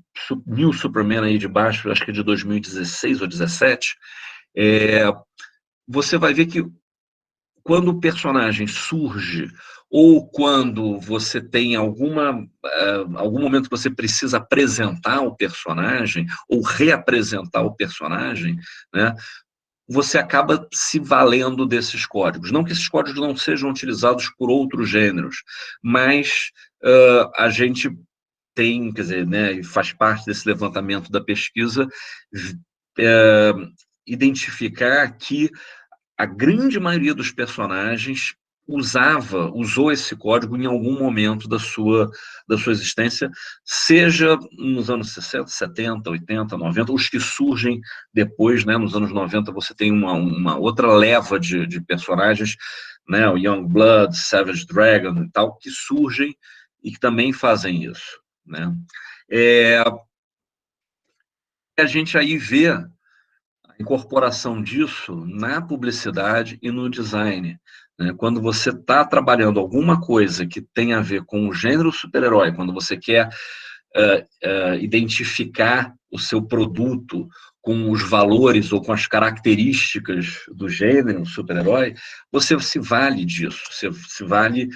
New Superman aí de baixo, acho que é de 2016 ou 2017, você vai ver que quando o personagem surge, ou quando você tem algum momento que você precisa apresentar o personagem, ou reapresentar o personagem, né, você acaba se valendo desses códigos. Não que esses códigos não sejam utilizados por outros gêneros, mas a gente tem, quer dizer, né, faz parte desse levantamento da pesquisa, identificar que a grande maioria dos personagens usou esse código em algum momento da sua existência, seja nos anos 60, 70, 80, 90, os que surgem depois, né, nos anos 90 você tem uma outra leva de personagens, né, o Youngblood, Savage Dragon e tal, que surgem e que também fazem isso, né. A gente aí vê a incorporação disso na publicidade e no design, né? Quando você está trabalhando alguma coisa que tem a ver com o gênero super-herói, quando você quer identificar o seu produto com os valores ou com as características do gênero super-herói, você se vale disso, você se vale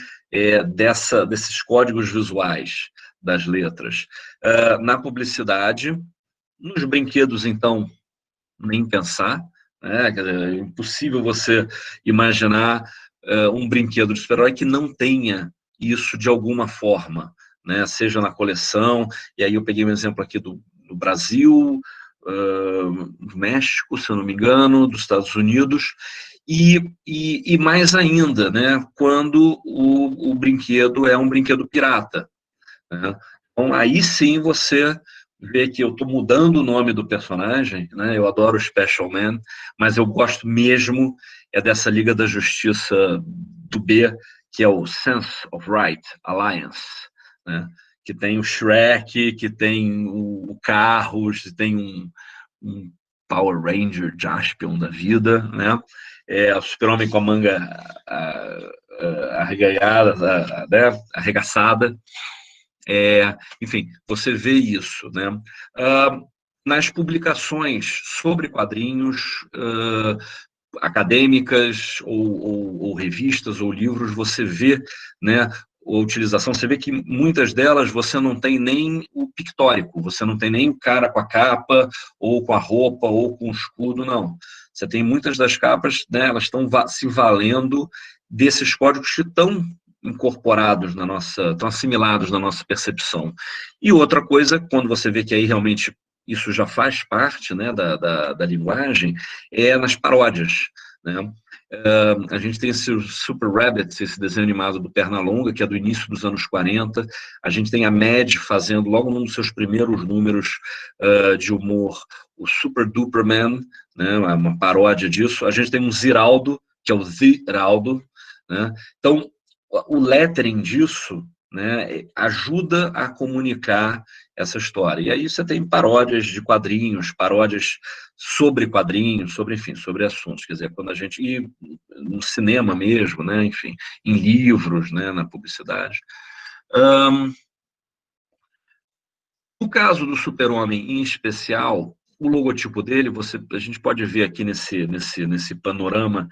desses códigos visuais das letras. Na publicidade, nos brinquedos, então, nem pensar, né? É impossível você imaginar um brinquedo de super-herói que não tenha isso de alguma forma, né? Seja na coleção, e aí eu peguei um exemplo aqui do Brasil, do México, se eu não me engano, dos Estados Unidos, e mais ainda, né? Quando o brinquedo é um brinquedo pirata, né? Então, aí sim você vê que eu estou mudando o nome do personagem, né? Eu adoro o Special Man, mas eu gosto mesmo dessa Liga da Justiça do B, que é o Sense of Right Alliance, né? Que tem o Shrek, que tem o Carros, que tem um Power Ranger Jaspion da vida, né? O Super-Homem com a manga arreganhada, né? Arregaçada. Enfim, você vê isso, né? Nas publicações sobre quadrinhos acadêmicas ou revistas ou livros, você vê, né, a utilização, você vê que muitas delas você não tem nem o pictórico, você não tem nem o cara com a capa, ou com a roupa, ou com o escudo, não. Você tem muitas das capas, né, elas estão se valendo desses códigos que estão incorporados estão assimilados na nossa percepção. E outra coisa, quando você vê que aí realmente isso já faz parte, né, da linguagem, é nas paródias, né? A gente tem esse Super Rabbit, esse desenho animado do Pernalonga, que é do início dos anos 40. A gente tem a Mad fazendo, logo num dos seus primeiros números de humor, o Super Duperman, né, uma paródia disso. A gente tem um Ziraldo, que é o Ziraldo, né? Então, o lettering disso, né, ajuda a comunicar essa história. E aí você tem paródias de quadrinhos, paródias sobre quadrinhos, sobre, enfim, sobre assuntos. Quer dizer, quando a gente... E no cinema mesmo, né, enfim, em livros, né, na publicidade. No caso do Super-Homem em especial, o logotipo dele, a gente pode ver aqui nesse panorama,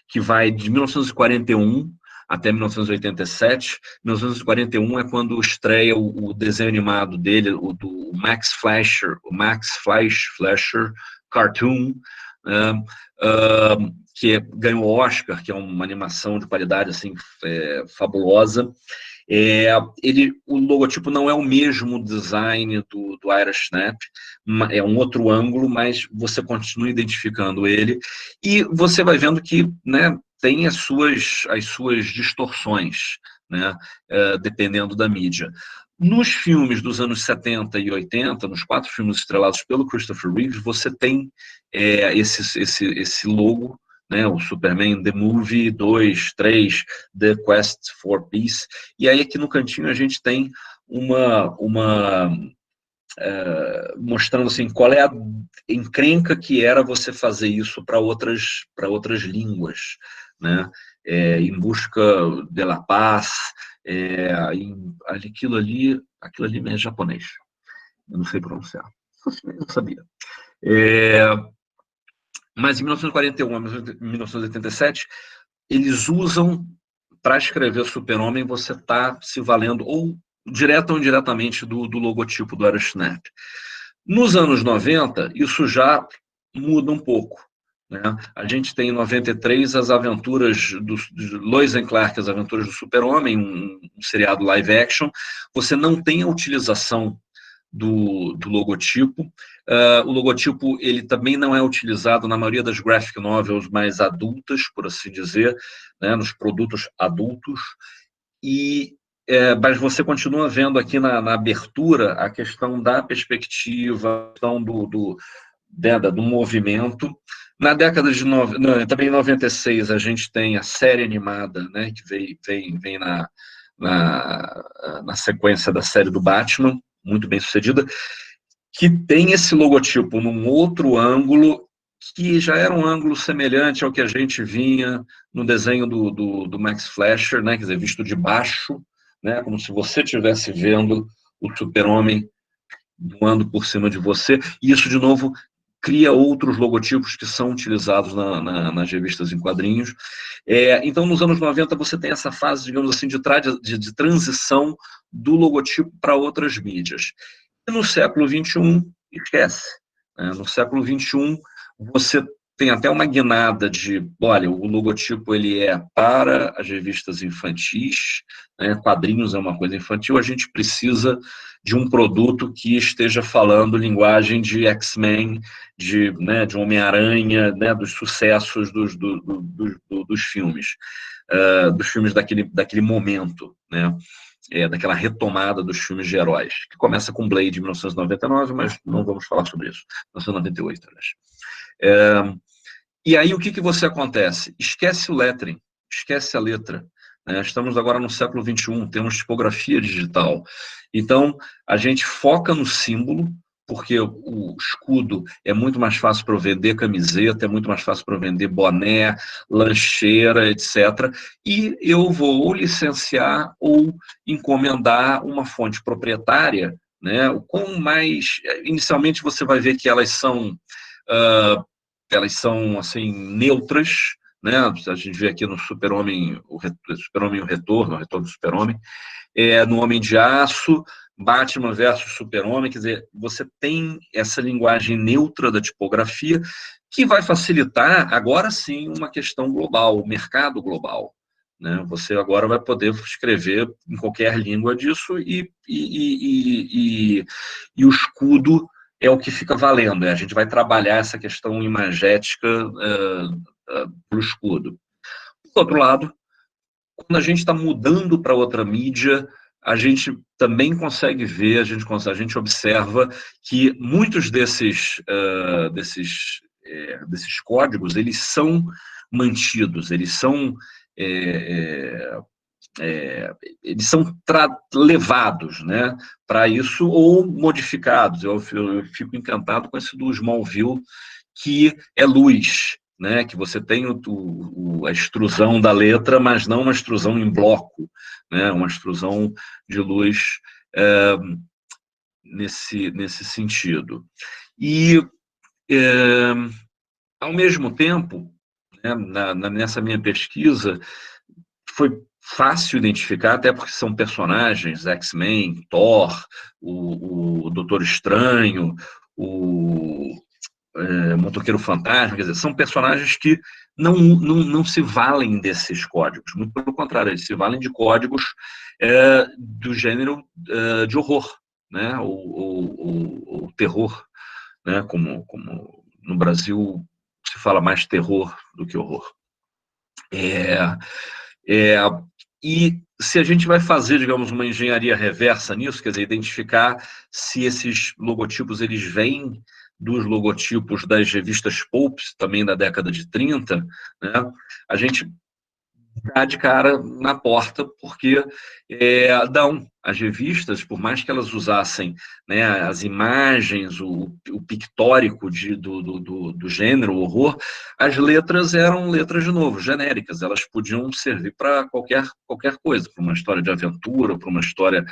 que vai de 1941 até 1987. 1941 é quando estreia o desenho animado dele, o do Max Fleischer Cartoon, né, que ganhou o Oscar, que é uma animação de qualidade assim, fabulosa. O logotipo não é o mesmo design do Aerosnap, é um outro ângulo, mas você continua identificando ele, e você vai vendo que, né, tem as suas distorções, né, dependendo da mídia. Nos filmes dos anos 70 e 80, nos 4 filmes estrelados pelo Christopher Reeves, você tem esse logo, né, o Superman The Movie 2, 3, The Quest for Peace, e aí aqui no cantinho a gente tem mostrando assim, qual é a encrenca que era você fazer isso para outras línguas, né, em busca de la paz, aquilo ali é japonês, eu não sei pronunciar, eu sabia. Mas em 1941 a 1987, eles usam, para escrever Super-Homem, você está se valendo, ou direta ou indiretamente, do logotipo do Aerosnap. Nos anos 90, isso já muda um pouco, né? A gente tem em 93 as aventuras de Lois and Clark, as aventuras do Super-Homem, um seriado live action. Você não tem a utilização do logotipo. O logotipo ele também não é utilizado na maioria das graphic novels mais adultas, por assim dizer, né, nos produtos adultos, mas você continua vendo aqui na abertura a questão da perspectiva, a questão do movimento. Na década de também em 96 a gente tem a série animada, né, que vem na sequência da série do Batman, muito bem sucedida, que tem esse logotipo num outro ângulo, que já era um ângulo semelhante ao que a gente vinha no desenho do Max Fleischer, né, quer dizer, visto de baixo, né, como se você estivesse vendo o Super-Homem voando por cima de você, e isso, de novo, cria outros logotipos que são utilizados nas revistas em quadrinhos. Então, nos anos 90, você tem essa fase, digamos assim, de transição do logotipo para outras mídias. E no século XXI, esquece. Né? No século XXI, você tem até uma guinada de, olha, o logotipo ele é para as revistas infantis, né? Quadrinhos é uma coisa infantil, a gente precisa de um produto que esteja falando linguagem de X-Men, de Homem-Aranha, né? Dos sucessos dos filmes, dos filmes daquele momento, né? Daquela retomada dos filmes de heróis, que começa com Blade em 1999, mas não vamos falar sobre isso, 1998, aliás. E aí o que você acontece? Esquece o lettering, esquece a letra. Né? Estamos agora no século XXI, temos tipografia digital. Então, a gente foca no símbolo, porque o escudo é muito mais fácil para eu vender camiseta, é muito mais fácil para eu vender boné, lancheira, etc. E eu vou ou licenciar ou encomendar uma fonte proprietária, né? Inicialmente você vai ver que elas são assim neutras, né? A gente vê aqui no Super-Homem, o Retorno do Super-Homem, no Homem de Aço, Batman versus Super-Homem, quer dizer, você tem essa linguagem neutra da tipografia que vai facilitar, agora sim, uma questão global, o mercado global. Né? Você agora vai poder escrever em qualquer língua disso e o escudo é o que fica valendo. A gente vai trabalhar essa questão imagética para o escudo. Por outro lado, quando a gente está mudando para outra mídia, a gente também consegue ver, a gente observa que muitos desses códigos, eles são mantidos, é, eles são levados, né, para isso, ou modificados. Eu fico encantado com esse do Smallville, que é luz, né, que você tem a extrusão da letra, mas não uma extrusão em bloco, né, uma extrusão de luz nesse sentido. E, ao mesmo tempo, né, nessa minha pesquisa, foi fácil identificar, até porque são personagens, X-Men, Thor, o Doutor Estranho, o Motoqueiro Fantasma, quer dizer, são personagens que não se valem desses códigos, muito pelo contrário, eles se valem de códigos do gênero de horror, né, ou terror, né, como no Brasil se fala mais terror do que horror. E se a gente vai fazer, digamos, uma engenharia reversa nisso, quer dizer, identificar se esses logotipos eles vêm dos logotipos das revistas pulp, também da década de 30, né, a gente dá de cara na porta, porque as revistas, por mais que elas usassem, né, as imagens, o pictórico do gênero, o horror, as letras eram letras, de novo, genéricas, elas podiam servir para qualquer coisa, para uma história de aventura, para uma história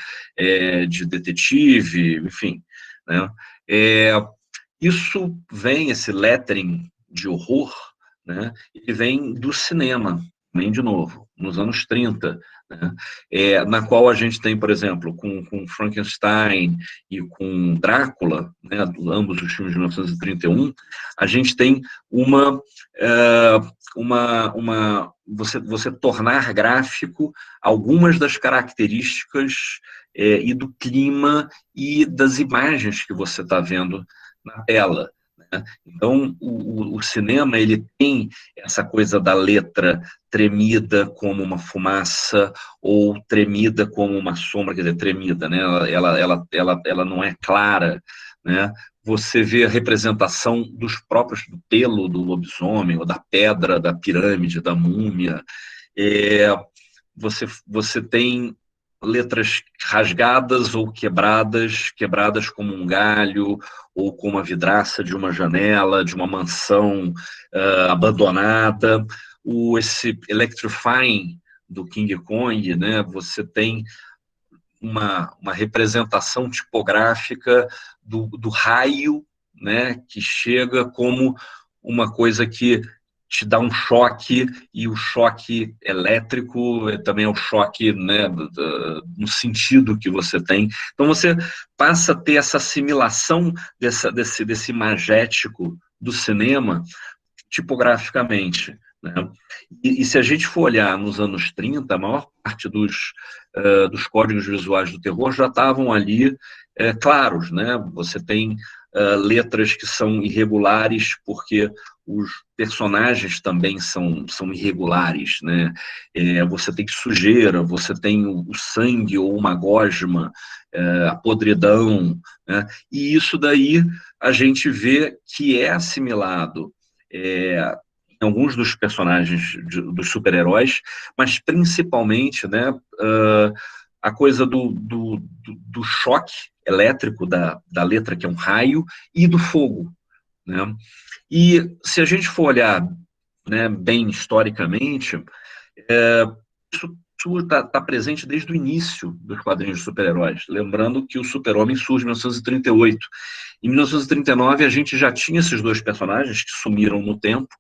de detetive, enfim, né? Isso vem, esse lettering de horror, né, ele vem do cinema, vem de novo, nos anos 30, né, na qual a gente tem, por exemplo, com Frankenstein e com Drácula, né, ambos os filmes de 1931, a gente tem você tornar gráfico algumas das características e do clima e das imagens que você está vendo na tela, né? Então, o cinema, ele tem essa coisa da letra tremida como uma fumaça, ou tremida como uma sombra, quer dizer, tremida, né? Ela não é clara, né? Você vê a representação dos próprios, do pelo do lobisomem, ou da pedra, da pirâmide, da múmia. Você tem letras rasgadas ou quebradas como um galho, ou como a vidraça de uma janela, de uma mansão abandonada. Esse Electrifying do King Kong, né? Você tem uma representação tipográfica do raio, né? Que chega como uma coisa que te dá um choque, e o choque elétrico também é o choque, né, no sentido que você tem. Então você passa a ter essa assimilação desse imagético do cinema tipograficamente, né? E se a gente for olhar nos anos 30, a maior parte dos códigos visuais do terror já estavam ali claros, né? Você tem letras que são irregulares porque os personagens também são irregulares, né? Você tem sujeira, você tem o sangue ou uma gosma, a podridão, né? E isso daí a gente vê que é assimilado em alguns dos personagens dos super-heróis, mas principalmente, né, a coisa do choque elétrico da letra, que é um raio, e do fogo, né? E se a gente for olhar, né, bem historicamente, isso está presente desde o início dos quadrinhos de super-heróis. Lembrando que o Super-Homem surge em 1938. Em 1939, a gente já tinha esses dois personagens que sumiram no tempo,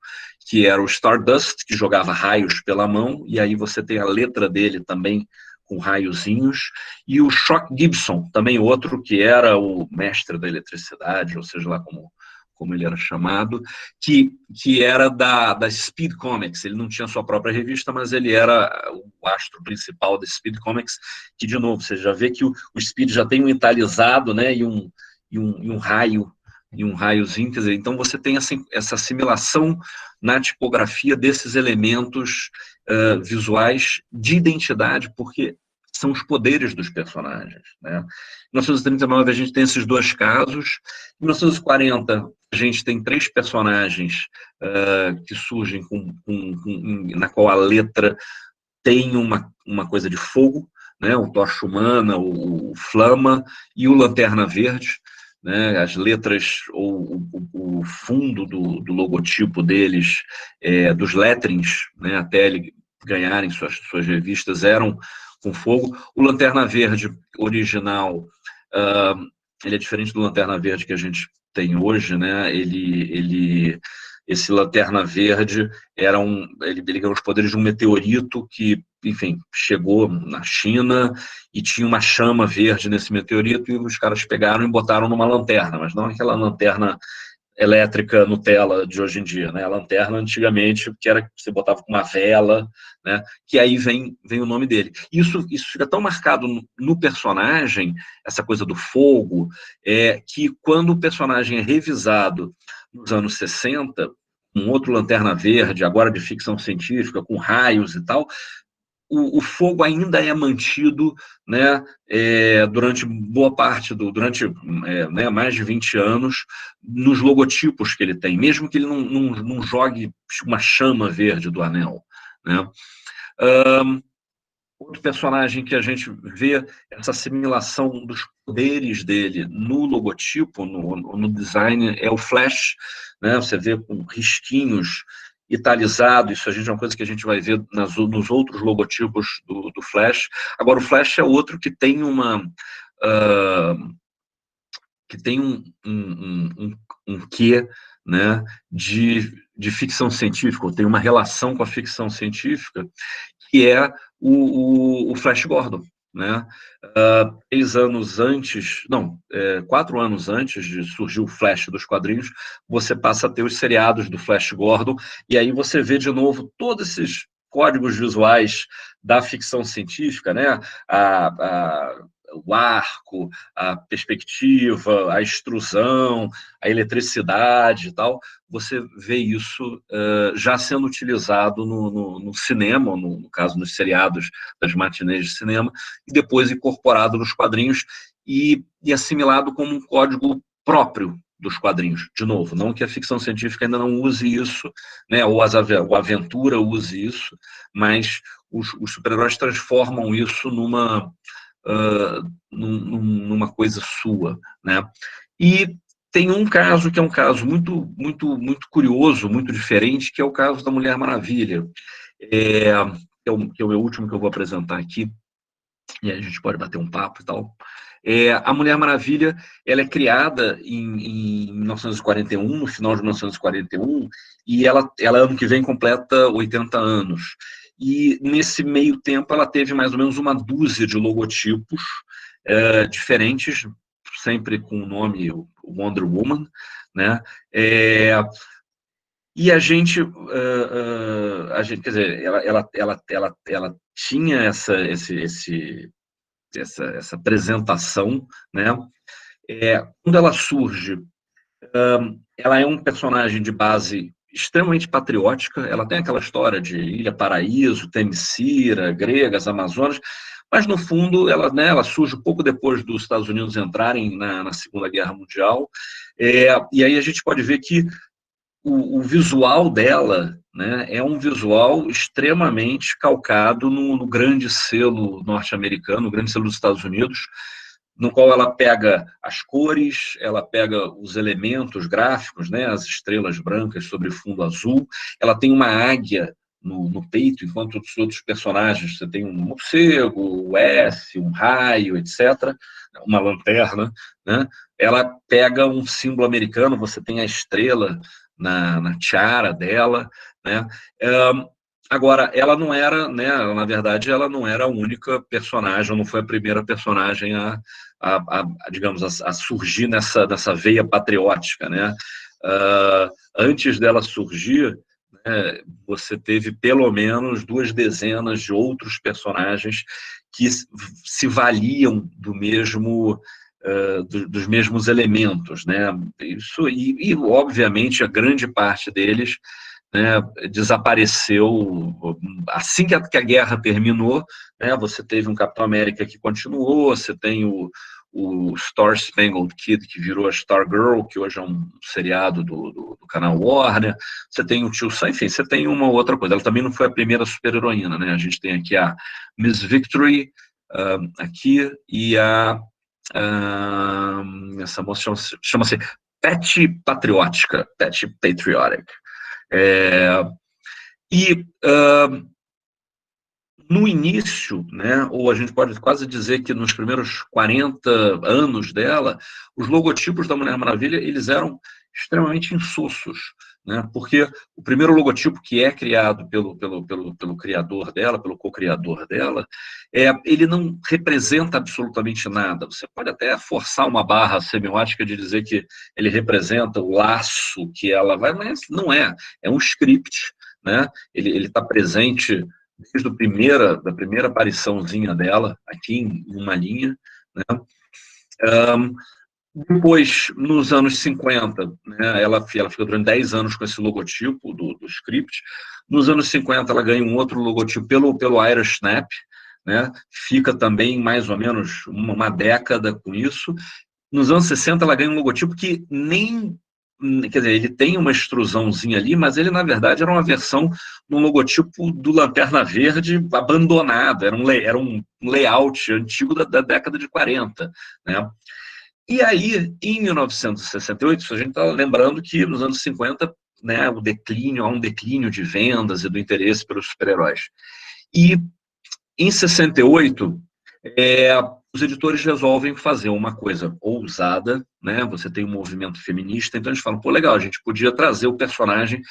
que era o Stardust, que jogava raios pela mão, e aí você tem a letra dele também com raiozinhos, e o Shock Gibson, também outro que era o mestre da eletricidade, ou seja lá como ele era chamado, que era da Speed Comics. Ele não tinha sua própria revista, mas ele era o astro principal da Speed Comics, que, de novo, você já vê que o Speed já tem um etalizado, né, e um raio, e um raiozinho, quer dizer, então você tem essa assimilação na tipografia desses elementos visuais de identidade, porque são os poderes dos personagens, né? Em 1939 a gente tem esses dois casos. Em 1940 a gente tem três personagens que surgem na qual a letra tem uma coisa de fogo, né? O Tocha Humana, o Flama e o Lanterna Verde, né? As letras ou o fundo do logotipo deles, dos letterings, né? Até ele ganharem suas revistas, eram com fogo. O Lanterna Verde original, ele é diferente do Lanterna Verde que a gente tem hoje, né? Esse Lanterna Verde ele ganhou os poderes de um meteorito que, enfim, chegou na China e tinha uma chama verde nesse meteorito e os caras pegaram e botaram numa lanterna, mas não aquela lanterna elétrica Nutella de hoje em dia, né? A lanterna antigamente, que era que você botava com uma vela, né? Que aí vem o nome dele. Isso fica tão marcado no personagem, essa coisa do fogo, que quando o personagem é revisado nos anos 60, um outro Lanterna Verde, agora de ficção científica, com raios e tal, o fogo ainda é mantido, né, durante boa parte durante mais de 20 anos, nos logotipos que ele tem, mesmo que ele não jogue uma chama verde do anel, né? Outro personagem que a gente vê essa assimilação dos poderes dele no logotipo, no design, é o Flash, né? Você vê com risquinhos italizado, isso a gente é uma coisa que a gente vai ver nos outros logotipos do Flash. Agora, o Flash é outro que tem um quê, né, de ficção científica, ou tem uma relação com a ficção científica, que é o Flash Gordon, né? 4 anos antes de surgir o Flash dos quadrinhos, você passa a ter os seriados do Flash Gordon, e aí você vê de novo todos esses códigos visuais da ficção científica, né? O arco, a perspectiva, a extrusão, a eletricidade e tal, você vê isso já sendo utilizado no cinema, no caso, nos seriados das matinês de cinema, e depois incorporado nos quadrinhos e assimilado como um código próprio dos quadrinhos. De novo, não que a ficção científica ainda não use isso, né, ou a aventura use isso, mas os super-heróis transformam isso numa coisa sua, né? E tem um caso que é um caso muito, muito, muito curioso, muito diferente, que é o caso da Mulher Maravilha, que é o meu último que eu vou apresentar aqui, e aí a gente pode bater um papo e tal. A Mulher Maravilha, ela é criada em 1941, no final de 1941, e ela ano que vem completa 80 anos. E nesse meio tempo ela teve mais ou menos uma dúzia de logotipos diferentes, sempre com o nome Wonder Woman, né? E a gente, quer dizer, ela tinha essa apresentação, né? Quando ela surge, ela é um personagem de base extremamente patriótica, ela tem aquela história de Ilha Paraíso, Temesira, gregas, amazonas, mas no fundo ela surge pouco depois dos Estados Unidos entrarem na Segunda Guerra Mundial, e aí a gente pode ver que o visual dela, né, é um visual extremamente calcado no grande selo norte-americano, o grande selo dos Estados Unidos, no qual ela pega as cores, ela pega os elementos gráficos, né, as estrelas brancas sobre fundo azul, ela tem uma águia no peito, enquanto os outros personagens, você tem um morcego, o S, um raio, etc., uma lanterna, né? Ela pega um símbolo americano, você tem a estrela na tiara dela, né? Agora, ela não era, né, na verdade, ela não era a única personagem, não foi a primeira personagem digamos, a surgir nessa veia patriótica, né? Antes dela surgir, né, você teve pelo menos 2 dezenas de outros personagens que se valiam dos mesmos elementos, né? Isso, e obviamente a grande parte deles, né, desapareceu assim que a guerra terminou, né, você teve um Capitão América que continuou, você tem o Star Spangled Kid, que virou a Stargirl, que hoje é um seriado do canal Warner, você tem o Tio Sam, enfim, você tem uma outra coisa. Ela também não foi a primeira super-heroína, né? A gente tem aqui a Miss Victory, aqui, e essa moça chama-se Pet Patriótica, Pet Patriotic. E no início, né, ou a gente pode quase dizer que nos primeiros 40 anos dela, os logotipos da Mulher Maravilha, eles eram extremamente insossos, né, porque o primeiro logotipo que é criado pelo criador dela, pelo co-criador dela, ele não representa absolutamente nada. Você pode até forçar uma barra semiótica de dizer que ele representa o laço que ela vai, mas não é. É um script, né, ele está presente desde da primeira apariçãozinha dela, aqui em uma linha, né? Depois, nos anos 50, né, ela ficou durante 10 anos com esse logotipo do script. Nos anos 50, ela ganha um outro logotipo pelo Ira Snap, né? Fica também mais ou menos uma década com isso. Nos anos 60, ela ganha um logotipo que nem... Quer dizer, ele tem uma extrusãozinha ali, mas ele, na verdade, era uma versão de um logotipo do Lanterna Verde abandonado. Era um layout antigo da década de 40, né? E aí, em 1968, a gente está lembrando que nos anos 50, né, há um declínio de vendas e do interesse pelos super-heróis. E em 68, os editores resolvem fazer uma coisa ousada, né? Você tem um movimento feminista, então eles falam, pô, legal, a gente podia trazer o personagem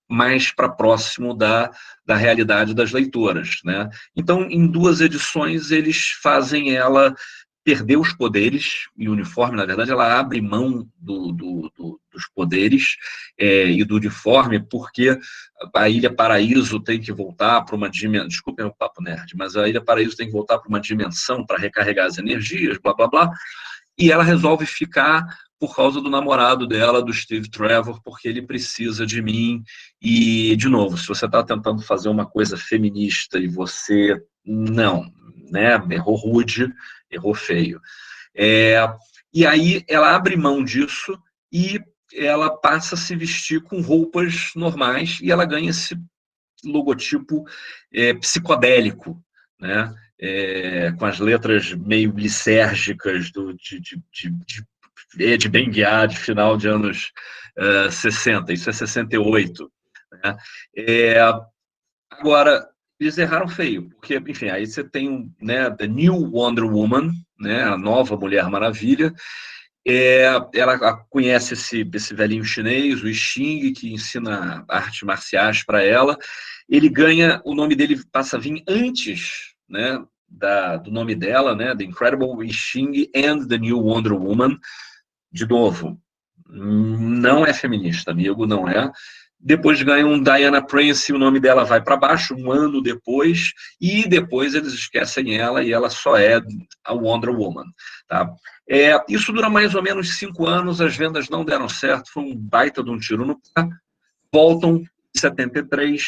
mais para próximo da realidade das leitoras, né? Então, em 2 edições, eles fazem ela perder os poderes, e o uniforme, na verdade, ela abre mão dos poderes e do uniforme, porque a Ilha Paraíso tem que voltar para uma dimensão, desculpem o papo nerd, mas a Ilha Paraíso tem que voltar para uma dimensão para recarregar as energias, blá, blá, blá, e ela resolve ficar por causa do namorado dela, do Steve Trevor, porque ele precisa de mim, e, de novo, se você está tentando fazer uma coisa feminista e você não, né, errou rude, errou feio. E aí ela abre mão disso e ela passa a se vestir com roupas normais e ela ganha esse logotipo psicodélico, né? Com as letras meio lisérgicas de Ben-Guiar, de final de anos 60, isso é 68. Né? Agora, eles erraram feio, porque, enfim, aí você tem, né, The New Wonder Woman, né, a nova Mulher Maravilha. Ela conhece esse velhinho chinês, o Xing, que ensina artes marciais para ela. Ele ganha, o nome dele passa a vir antes, né, do nome dela, né, The Incredible Xing and the New Wonder Woman. De novo, não é feminista, amigo, não é. Depois ganha um Diana Prince, o nome dela vai para baixo, um ano depois, e depois eles esquecem ela e ela só é a Wonder Woman. Tá? Isso dura mais ou menos 5 anos, as vendas não deram certo, foi um baita de um tiro no pé. Voltam em 73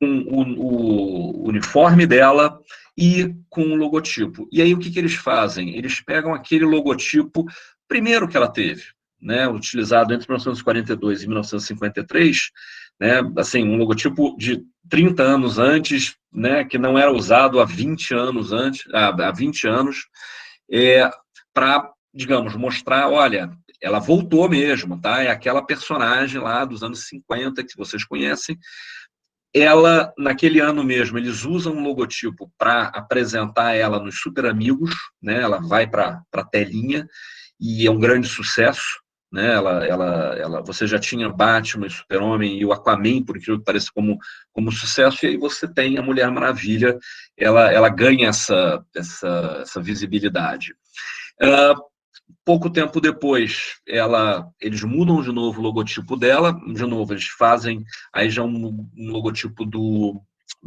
com o uniforme dela e com o logotipo. E aí o que eles fazem? Eles pegam aquele logotipo primeiro que ela teve, né, utilizado entre 1942 e 1953, né, assim, um logotipo de 30 anos antes, né, que não era usado há 20 anos antes, há 20 anos, para, digamos, mostrar, olha, ela voltou mesmo, tá? É aquela personagem lá dos anos 50 que vocês conhecem. Ela, naquele ano mesmo, eles usam um logotipo para apresentar ela nos Super Amigos, né? Ela vai para a telinha e é um grande sucesso, né? Você já tinha Batman, Super-Homem e o Aquaman, por aquilo que parece como sucesso, e aí você tem a Mulher Maravilha, ela ganha essa visibilidade. Pouco tempo depois, eles mudam de novo o logotipo dela, de novo, eles fazem aí já um logotipo do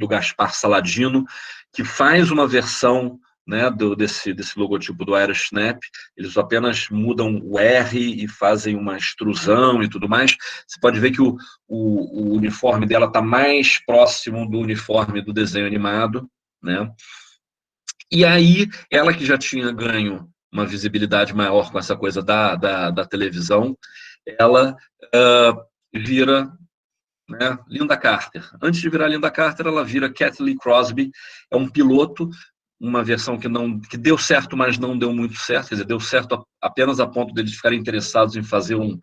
Gaspar Saladino, que faz uma versão né, desse logotipo do Aerosnap. Eles apenas mudam o R e fazem uma extrusão e tudo mais. Você pode ver que o uniforme dela está mais próximo do uniforme do desenho animado, né? E aí, ela que já tinha ganho uma visibilidade maior com essa coisa da televisão, ela vira, né, Linda Carter. Antes de virar Linda Carter, ela vira Kathleen Crosby, é um piloto, uma versão que deu certo, mas não deu muito certo, quer dizer, deu certo apenas a ponto deles ficarem interessados em fazer um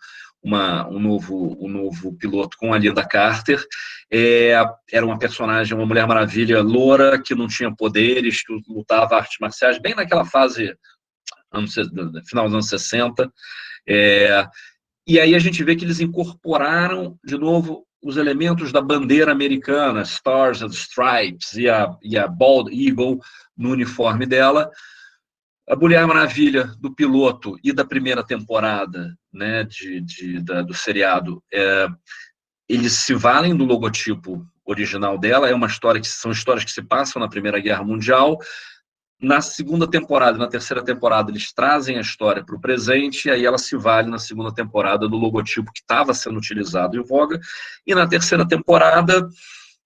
novo piloto com a Linda Carter. Era uma personagem, uma Mulher Maravilha loura, que não tinha poderes, que lutava artes marciais, bem naquela fase, final dos anos 60. E aí a gente vê que eles incorporaram, de novo, os elementos da bandeira americana, Stars and Stripes e a Bald Eagle no uniforme dela. A Mulher Maravilha do piloto e da primeira temporada, né, do seriado, eles se valem do logotipo original dela. São histórias que se passam na Primeira Guerra Mundial. Na segunda temporada e na terceira temporada, eles trazem a história para o presente, e aí ela se vale na segunda temporada do logotipo que estava sendo utilizado em voga, e na terceira temporada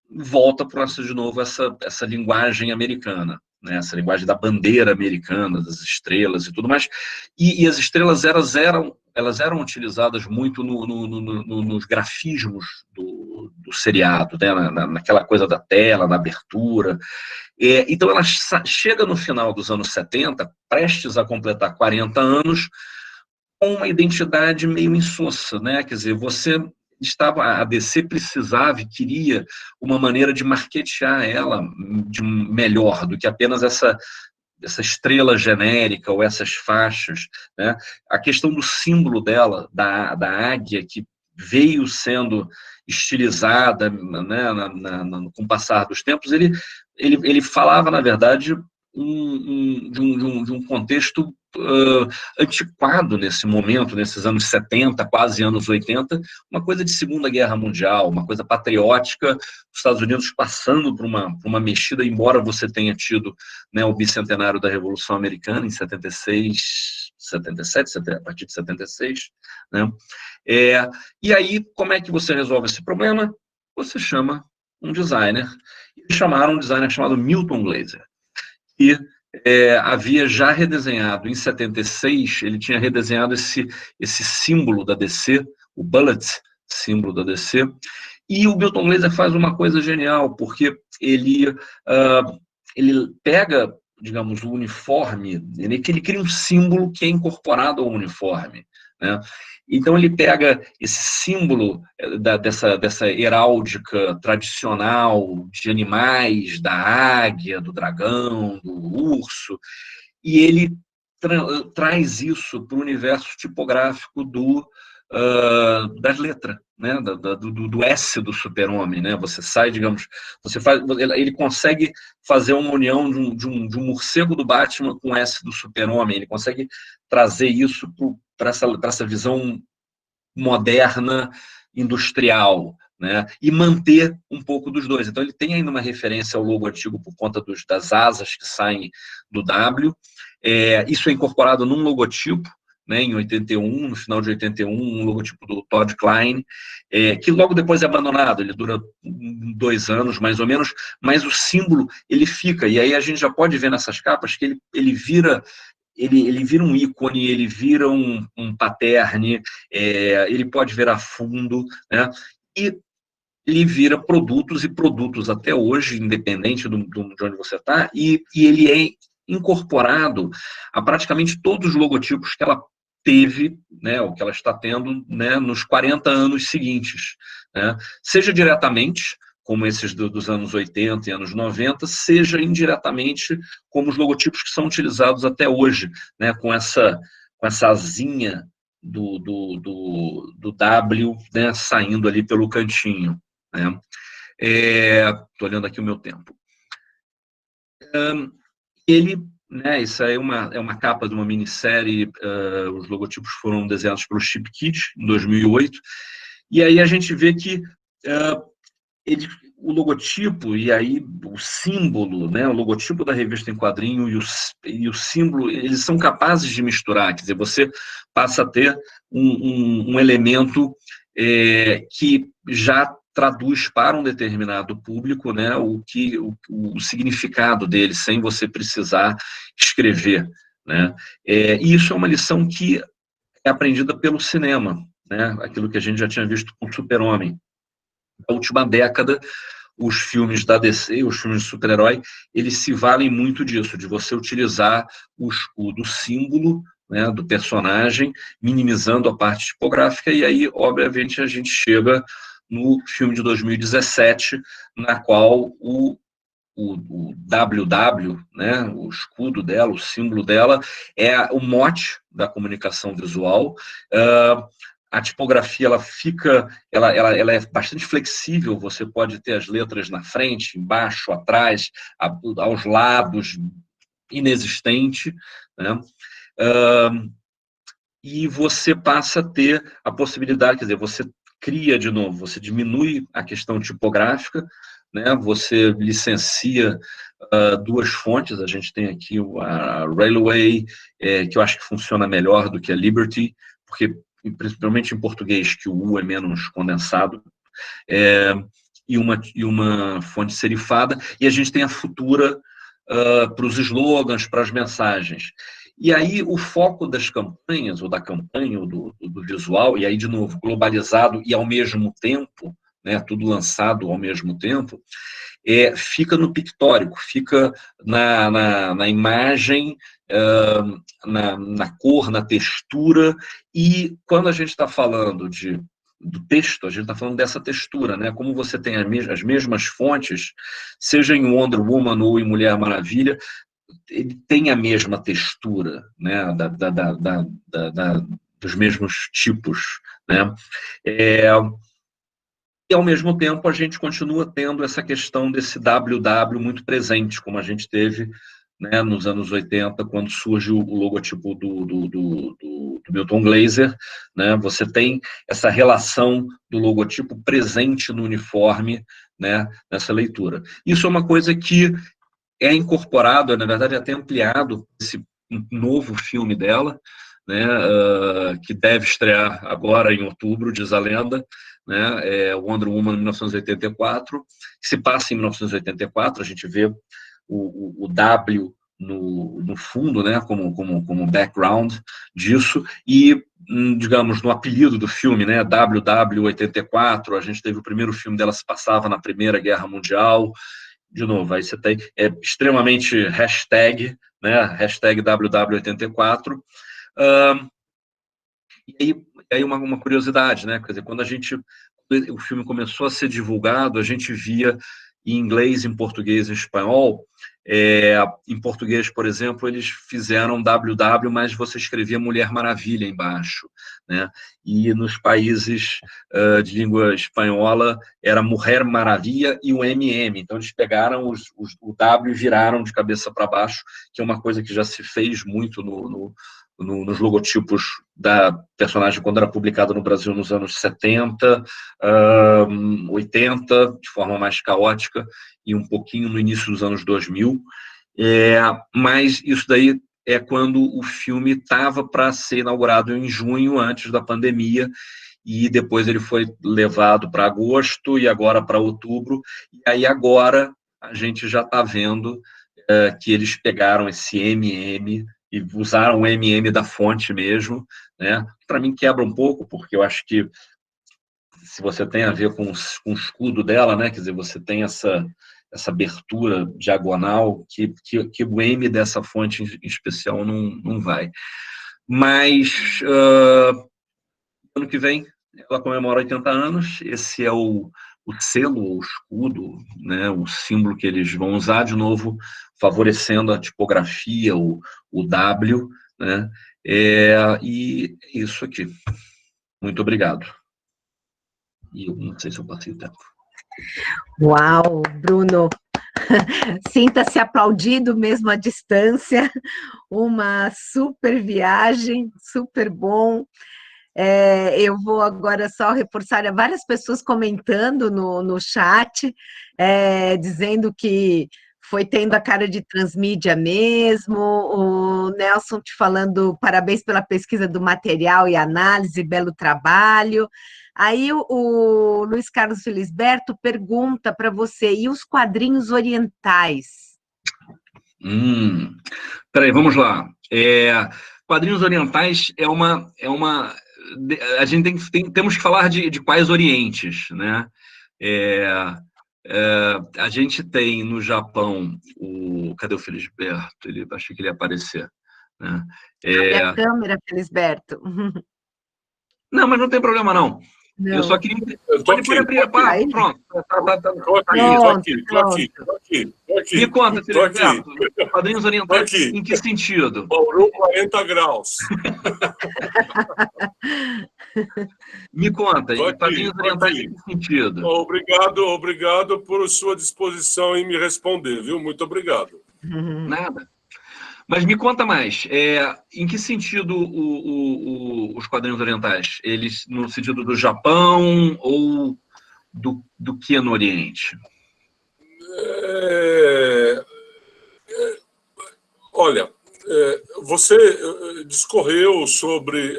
volta para de novo essa linguagem americana, né? Essa linguagem da bandeira americana, das estrelas e tudo mais. E as estrelas elas eram utilizadas muito nos grafismos do seriado, né? Naquela coisa da tela, na abertura. Então ela chega no final dos anos 70, prestes a completar 40 anos, com uma identidade meio insossa, né? Quer dizer, a DC precisava e queria uma maneira de marketear ela melhor do que apenas essa estrela genérica ou essas faixas, né? A questão do símbolo dela, da águia, que veio sendo estilizada, né, com o passar dos tempos, ele falava, na verdade, de um contexto antiquado nesse momento, nesses anos 70, quase anos 80, uma coisa de Segunda Guerra Mundial, uma coisa patriótica, os Estados Unidos passando por uma mexida, embora você tenha tido, né, o bicentenário da Revolução Americana em 76, 77, a partir de 76, né? E aí, como é que você resolve esse problema? Você chama um designer. Eles chamaram um designer chamado Milton Glaser, e havia já redesenhado em 76, ele tinha redesenhado esse símbolo da DC, o bullet, símbolo da DC, e o Milton Glaser faz uma coisa genial, porque ele pega, digamos, o uniforme, ele cria um símbolo que é incorporado ao uniforme, né? Então ele pega esse símbolo dessa heráldica tradicional de animais, da águia, do dragão, do urso, e ele traz isso para o universo tipográfico das letras, né? do S do super-homem, né? Você sai, digamos, ele consegue fazer uma união de um morcego do Batman com o S do super-homem, ele consegue trazer isso para essa visão moderna, industrial, né? E manter um pouco dos dois. Então ele tem ainda uma referência ao logo antigo por conta das asas que saem do W. Isso é incorporado num logotipo, né, em 81, no final de 81, um logotipo do Todd Klein, que logo depois é abandonado. Ele dura 2 anos, mais ou menos, mas o símbolo, ele fica. E aí a gente já pode ver nessas capas que ele vira um ícone, ele vira um pattern, ele pode virar fundo, né? E ele vira produtos e produtos até hoje, independente de onde você está, e ele é incorporado a praticamente todos os logotipos que ela teve, né, ou que ela está tendo, né, nos 40 anos seguintes, né? Seja diretamente, como esses dos anos 80 e anos 90, seja indiretamente como os logotipos que são utilizados até hoje, né, com essa asinha do W, né, saindo ali pelo cantinho, né? Estou olhando aqui o meu tempo. Né, isso aí é uma capa de uma minissérie, os logotipos foram desenhados pelo Chip Kidd, em 2008, e aí a gente vê que o logotipo e aí o símbolo, né, o logotipo da revista em quadrinho e o símbolo, eles são capazes de misturar, quer dizer, você passa a ter um elemento que já traduz para um determinado público, né, o significado dele, sem você precisar escrever, né. E isso é uma lição que é aprendida pelo cinema, né, aquilo que a gente já tinha visto com o Super-Homem. Na última década, os filmes da DC, os filmes de super-herói, eles se valem muito disso, de você utilizar o escudo, o símbolo, né, do personagem, minimizando a parte tipográfica, e aí, obviamente, a gente chega no filme de 2017, na qual o WW, né, o escudo dela, o símbolo dela, é o mote da comunicação visual. A tipografia ela é bastante flexível, você pode ter as letras na frente, embaixo, atrás, aos lados, inexistente, né? E você passa a ter a possibilidade, quer dizer, você cria de novo, você diminui a questão tipográfica, né? Você licencia duas fontes, a gente tem aqui a Railway, que eu acho que funciona melhor do que a Liberty, porque principalmente em português, que o U é menos condensado, e uma fonte serifada, e a gente tem a Futura para os slogans, para as mensagens. E aí o foco das campanhas, ou da campanha, ou do visual, e aí, de novo, globalizado e ao mesmo tempo, né, tudo lançado ao mesmo tempo, fica no pictórico, fica na imagem, na cor, na textura, e quando a gente está falando do texto, a gente está falando dessa textura, né? Como você tem as mesmas fontes, seja em Wonder Woman ou em Mulher Maravilha, ele tem a mesma textura, né? Dos mesmos tipos, né? E, ao mesmo tempo, a gente continua tendo essa questão desse WW muito presente, como a gente teve, né, nos anos 80, quando surge o logotipo do Milton Glaser, né? Você tem essa relação do logotipo presente no uniforme, né, nessa leitura. Isso é uma coisa que é incorporado, na verdade, é até ampliado esse novo filme dela, né, que deve estrear agora em outubro, diz a lenda, né, Wonder Woman 1984, que se passa em 1984, a gente vê o W no fundo, né, como background disso, e, digamos, no apelido do filme, né, WW84, a gente teve o primeiro filme dela, se passava na Primeira Guerra Mundial, de novo, aí você tem extremamente hashtag, né, hashtag WW84, e aí uma curiosidade, né, quer dizer, quando o filme começou a ser divulgado, a gente via em inglês, em português e em espanhol. Em português, por exemplo, eles fizeram WW, mas você escrevia Mulher Maravilha embaixo, né? E nos países de língua espanhola era Mujer Maravilha e o MM. Então eles pegaram o W e viraram de cabeça para baixo, que é uma coisa que já se fez muito nos logotipos da personagem quando era publicada no Brasil nos anos 70, 80, de forma mais caótica, e um pouquinho no início dos anos 2000. Mas isso daí é quando o filme estava para ser inaugurado em junho, antes da pandemia, e depois ele foi levado para agosto e agora para outubro, e aí agora a gente já está vendo que eles pegaram esse MM e usaram o MM da fonte mesmo, né? Para mim quebra um pouco, porque eu acho que se você tem a ver com o escudo dela, né? Quer dizer, você tem essa abertura diagonal que o M dessa fonte em especial não vai. Mas ano que vem ela comemora 80 anos, esse é o selo, o escudo, né, o símbolo que eles vão usar, de novo, favorecendo a tipografia, o W, né, e isso aqui. Muito obrigado. E eu não sei se eu passei o tempo. Uau, Bruno! Sinta-se aplaudido mesmo à distância, uma super viagem, super bom. Eu vou agora só reforçar várias pessoas comentando no chat, dizendo que foi tendo a cara de transmídia mesmo, o Nelson te falando parabéns pela pesquisa do material e análise, belo trabalho. Aí o Luiz Carlos Felisberto pergunta para você, e os quadrinhos orientais? Peraí, vamos lá. Quadrinhos orientais a gente temos que falar de quais orientes, né? A gente tem no Japão cadê o Felisberto? Achei que ele ia aparecer, né? Abre a câmera, Felisberto. Não, mas não tem problema, não. Eu só Não. queria. Pode abrir. Pronto. Tô aqui. Me conta, Tô aqui. Felisberto, quadrinhos orientais, em que sentido? Bauru, 40 graus. Me conta, quadrinhos orientais em que sentido? Obrigado por sua disposição em me responder, viu? Muito obrigado. Nada. Mas me conta mais, em que sentido os quadrinhos orientais? Eles no sentido do Japão ou do que no Oriente? Olha, você discorreu sobre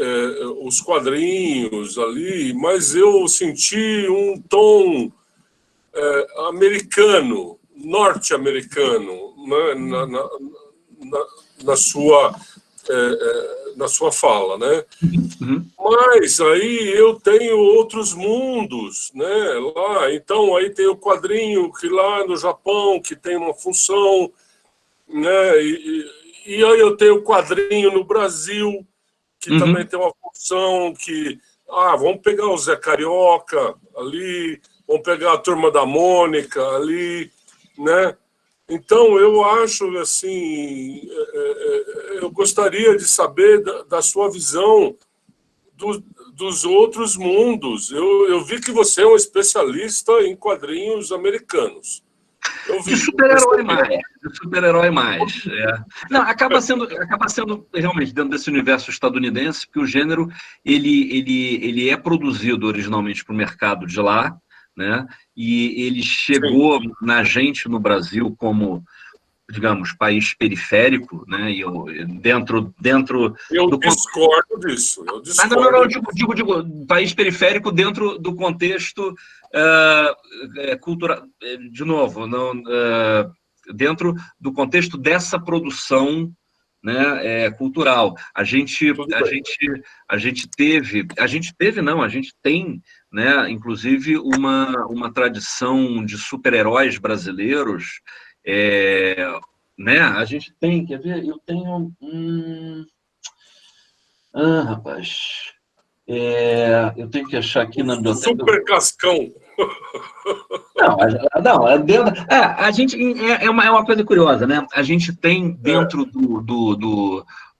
os quadrinhos ali, mas eu senti um tom americano, norte-americano, né, na sua fala, né? Mas aí eu tenho outros mundos, né? Lá, então aí tem o quadrinho que lá no Japão que tem uma função, né? E aí eu tenho o quadrinho no Brasil que também tem uma função que vamos pegar o Zé Carioca ali, vamos pegar a Turma da Mônica ali, né? Então, eu acho, assim, eu gostaria de saber da sua visão dos outros mundos. Eu vi que você é um especialista em quadrinhos americanos. De super-herói mais. Não, acaba sendo realmente dentro desse universo estadunidense, que o gênero ele é produzido originalmente para o mercado de lá, né? E ele chegou na gente no Brasil como, digamos, país periférico, né? E dentro eu discordo disso. Não, digo país periférico dentro do contexto cultural, de novo, dentro do contexto dessa produção, né, cultural. A gente tem, né, inclusive uma tradição de super-heróis brasileiros, né? A gente tem, quer ver? Eu tenho rapaz, eu tenho que achar aqui na biblioteca. Super Cascão. Não, a gente é uma coisa curiosa, né? A gente tem dentro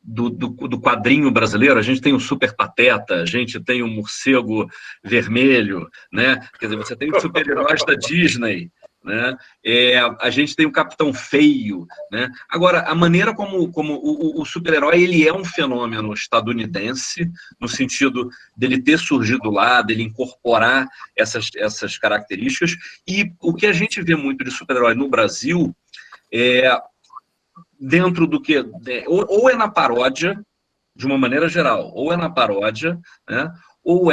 do quadrinho brasileiro, a gente tem o Super Pateta, a gente tem o Morcego Vermelho, né? Quer dizer, você tem os super-heróis da Disney, né? A gente tem o Capitão Feio, né? Agora, a maneira como o super-herói ele é um fenômeno estadunidense, no sentido dele ter surgido lá, dele incorporar essas características, e o que a gente vê muito de super-herói no Brasil dentro do que ou é na paródia, de uma maneira geral, ou é na paródia, né? Ou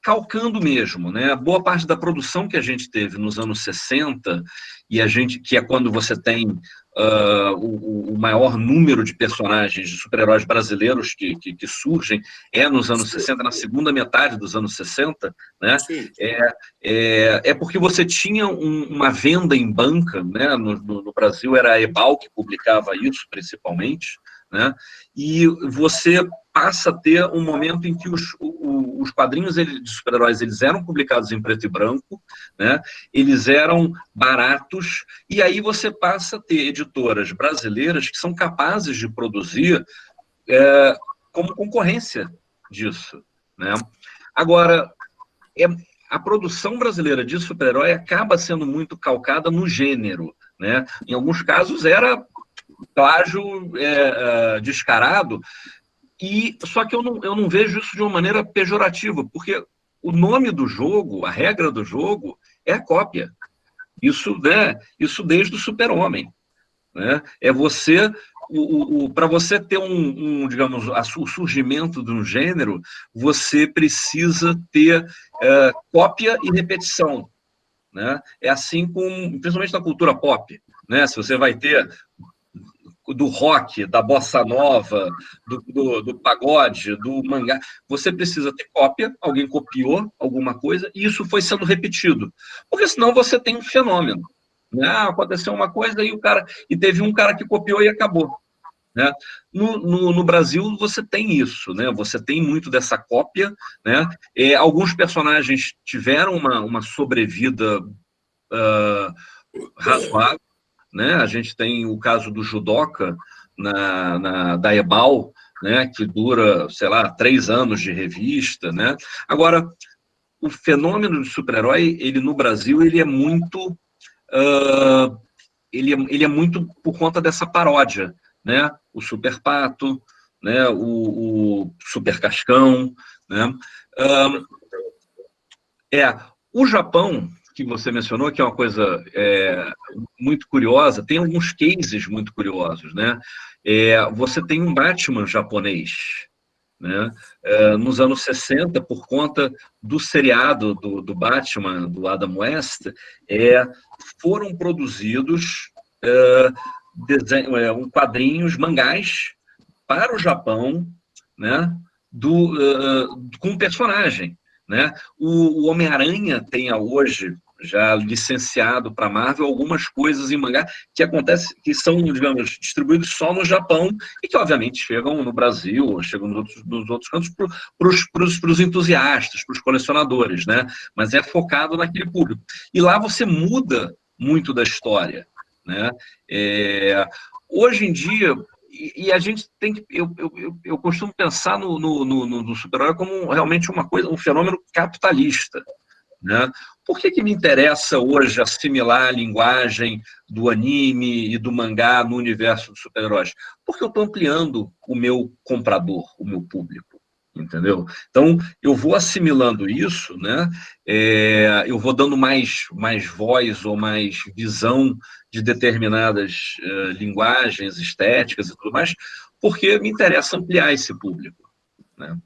calcando mesmo, né? Boa parte da produção que a gente teve nos anos 60, que é quando você tem o maior número de personagens de super-heróis brasileiros que surgem, nos anos 60, na segunda metade dos anos 60, né? Porque você tinha uma venda em banca, né? No Brasil era a Ebal que publicava isso, principalmente, né? E você passa a ter um momento em que os quadrinhos de super-heróis eles eram publicados em preto e branco, né? Eles eram baratos, e aí você passa a ter editoras brasileiras que são capazes de produzir como concorrência disso, né? Agora, a produção brasileira de super-herói acaba sendo muito calcada no gênero, né? Em alguns casos era plágio descarado, Só que eu não vejo isso de uma maneira pejorativa, porque o nome do jogo, a regra do jogo, é a cópia. Isso, né, isso desde o Super-Homem. Né? É você, para você ter digamos, o surgimento de um gênero, você precisa ter cópia e repetição. Né? É assim principalmente na cultura pop. Né? Se você vai ter do rock, da bossa nova, do pagode, do mangá, você precisa ter cópia, alguém copiou alguma coisa, e isso foi sendo repetido. Porque senão você tem um fenômeno. Né? Aconteceu uma coisa e teve um cara que copiou e acabou. Né? No Brasil você tem isso, né? Você tem muito dessa cópia. Né? Alguns personagens tiveram uma sobrevida razoável. Né? A gente tem o caso do Judoca, da Ebal, né? Que dura, sei lá, 3 anos de revista. Né? Agora, o fenômeno de super-herói, ele no Brasil, ele é muito... ele é muito por conta dessa paródia, né? O Super Pato, né? O Super Cascão, né? O Japão, que você mencionou, que é uma coisa muito curiosa, tem alguns cases muito curiosos, né? Você tem um Batman japonês, né? Nos anos 60, por conta do seriado do Batman, do Adam West, foram produzidos quadrinhos, mangás, para o Japão, né? Com um personagem. Né? O Homem-Aranha tem hoje, já licenciado para a Marvel, algumas coisas em mangá que são, digamos, distribuídos só no Japão e que, obviamente, chegam no Brasil, chegam nos outros cantos para os entusiastas, para os colecionadores, né? Mas é focado naquele público. E lá você muda muito da história. Né? Hoje em dia... E a gente tem que... Eu costumo pensar no super-herói como realmente uma coisa, um fenômeno capitalista. Né? Por que me interessa hoje assimilar a linguagem do anime e do mangá no universo dos super-heróis? Porque eu estou ampliando o meu comprador, o meu público. Entendeu? Então, eu vou assimilando isso, né? Eu vou dando mais voz ou mais visão de determinadas linguagens, estéticas e tudo mais, porque me interessa ampliar esse público. Né?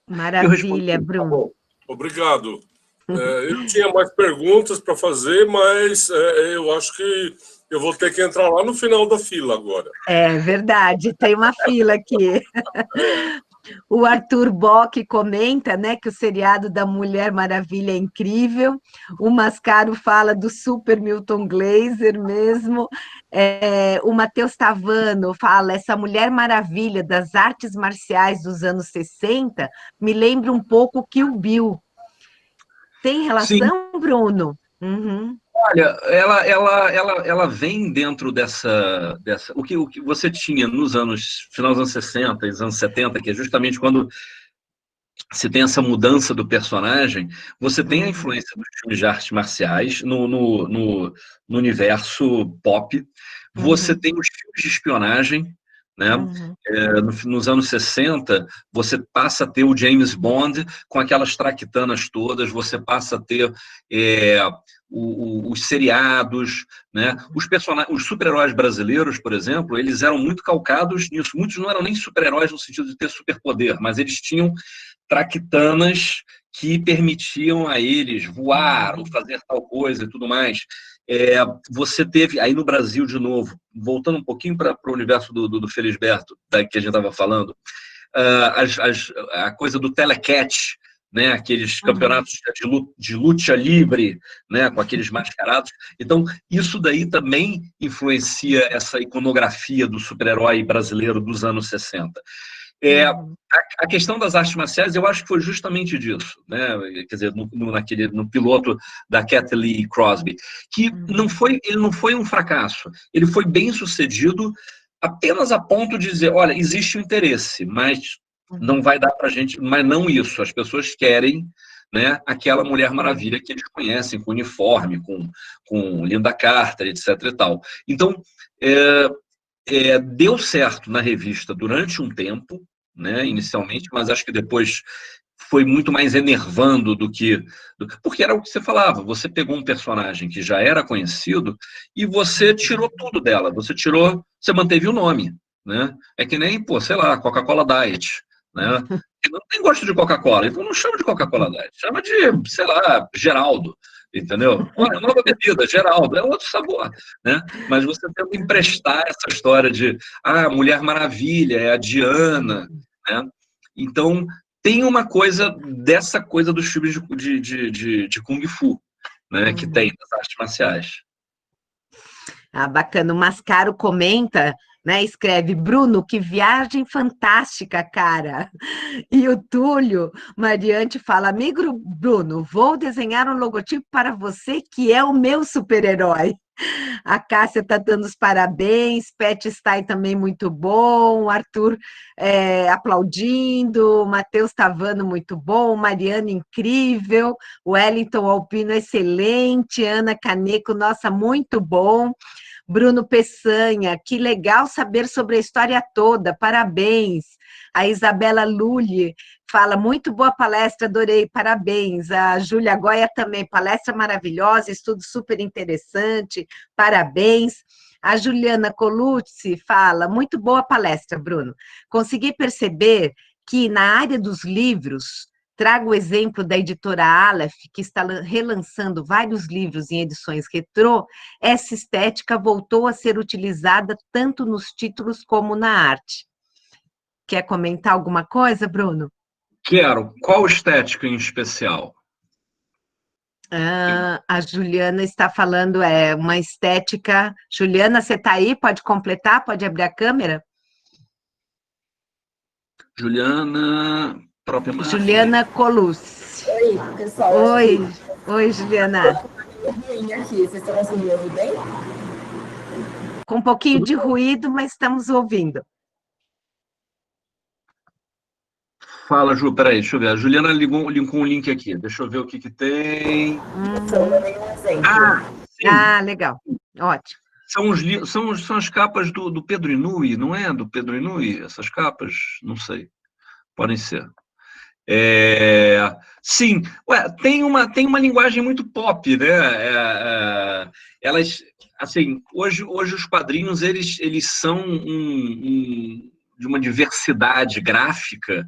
Maravilha, Bruno. Obrigado. Eu tinha mais perguntas para fazer, mas eu acho que eu vou ter que entrar lá no final da fila agora. É verdade, tem uma fila aqui. O Arthur Bock comenta, né, que o seriado da Mulher Maravilha é incrível. O Mascaro fala do Super Milton Glaser mesmo. O Matheus Tavano fala, essa Mulher Maravilha das artes marciais dos anos 60 me lembra um pouco Kill Bill. Tem relação, sim, Bruno? Uhum. Olha, ela vem dentro dessa o que você tinha nos final dos anos 60 e anos 70, que é justamente quando se tem essa mudança do personagem, você tem a influência dos filmes de artes marciais no universo pop, você tem os filmes de espionagem, né? Nos anos 60, você passa a ter o James Bond com aquelas traquitanas todas, você passa a ter os seriados, né? Os super-heróis brasileiros, por exemplo, eles eram muito calcados nisso. Muitos não eram nem super-heróis no sentido de ter superpoder, mas eles tinham traquitanas que permitiam a eles voar ou fazer tal coisa e tudo mais. Você teve, aí no Brasil, de novo, voltando um pouquinho para o universo do Felisberto, que a gente estava falando, a coisa do telecat, né, aqueles campeonatos de luta livre, né, com aqueles mascarados. Então, isso daí também influencia essa iconografia do super-herói brasileiro dos anos 60. A questão das artes marciais, eu acho que foi justamente disso, né? Quer dizer, no piloto da Kathleen Crosby, que ele não foi um fracasso, ele foi bem sucedido apenas a ponto de dizer, olha, existe um interesse, mas não vai dar para a gente, mas não isso, as pessoas querem, né, aquela Mulher Maravilha que eles conhecem, com uniforme, com Linda Carter, etc. e tal. Então, Deu certo na revista durante um tempo, né, inicialmente, mas acho que depois foi muito mais enervando do que... Porque era o que você falava, você pegou um personagem que já era conhecido e você tirou tudo dela, você manteve o nome, né? É que nem, pô, sei lá, Coca-Cola Diet, né? Eu não tem gosto de Coca-Cola, então não chama de Coca-Cola Diet, chama de, sei lá, Geraldo, entendeu? Olha, nova bebida, Geraldo, é outro sabor, né? Mas você tenta emprestar essa história de, Mulher Maravilha, é a Diana, né? Então, tem uma coisa dessa coisa dos filmes de Kung Fu, né? Que tem nas artes marciais. Bacana. O Mascaro comenta, né? Escreve, Bruno, que viagem fantástica, cara. E o Túlio Mariante fala, amigo Bruno, vou desenhar um logotipo para você que é o meu super-herói. A Cássia está dando os parabéns, Pet Stein também muito bom, Arthur aplaudindo, Matheus Tavano muito bom, Mariana incrível, Wellington Alpino excelente, Ana Caneco, nossa, muito bom, Bruno Peçanha, que legal saber sobre a história toda, parabéns. A Isabela Lulli fala, muito boa palestra, adorei, parabéns. A Júlia Goya também, palestra maravilhosa, estudo super interessante, parabéns. A Juliana Colucci fala, muito boa palestra, Bruno. Consegui perceber que na área dos livros, trago o exemplo da editora Aleph, que está relançando vários livros em edições retrô, essa estética voltou a ser utilizada tanto nos títulos como na arte. Quer comentar alguma coisa, Bruno? Quero. Qual estética em especial? A Juliana está falando, uma estética... Juliana, você está aí? Pode completar? Pode abrir a câmera? Juliana... própria marca. Juliana Colucci. Oi, pessoal. Oi, Juliana. Aqui, vocês estão conseguindo me ouvir bem? Com um pouquinho de ruído, mas estamos ouvindo. Fala, Ju, peraí, deixa eu ver. A Juliana linkou um link aqui. Deixa eu ver o que tem. Sim. Legal. Ótimo. São as capas do Pedro Inui, não é? Do Pedro Inui, essas capas? Não sei. Podem ser. Sim, tem uma linguagem muito pop, né? Elas, assim, hoje os quadrinhos eles são de uma diversidade gráfica.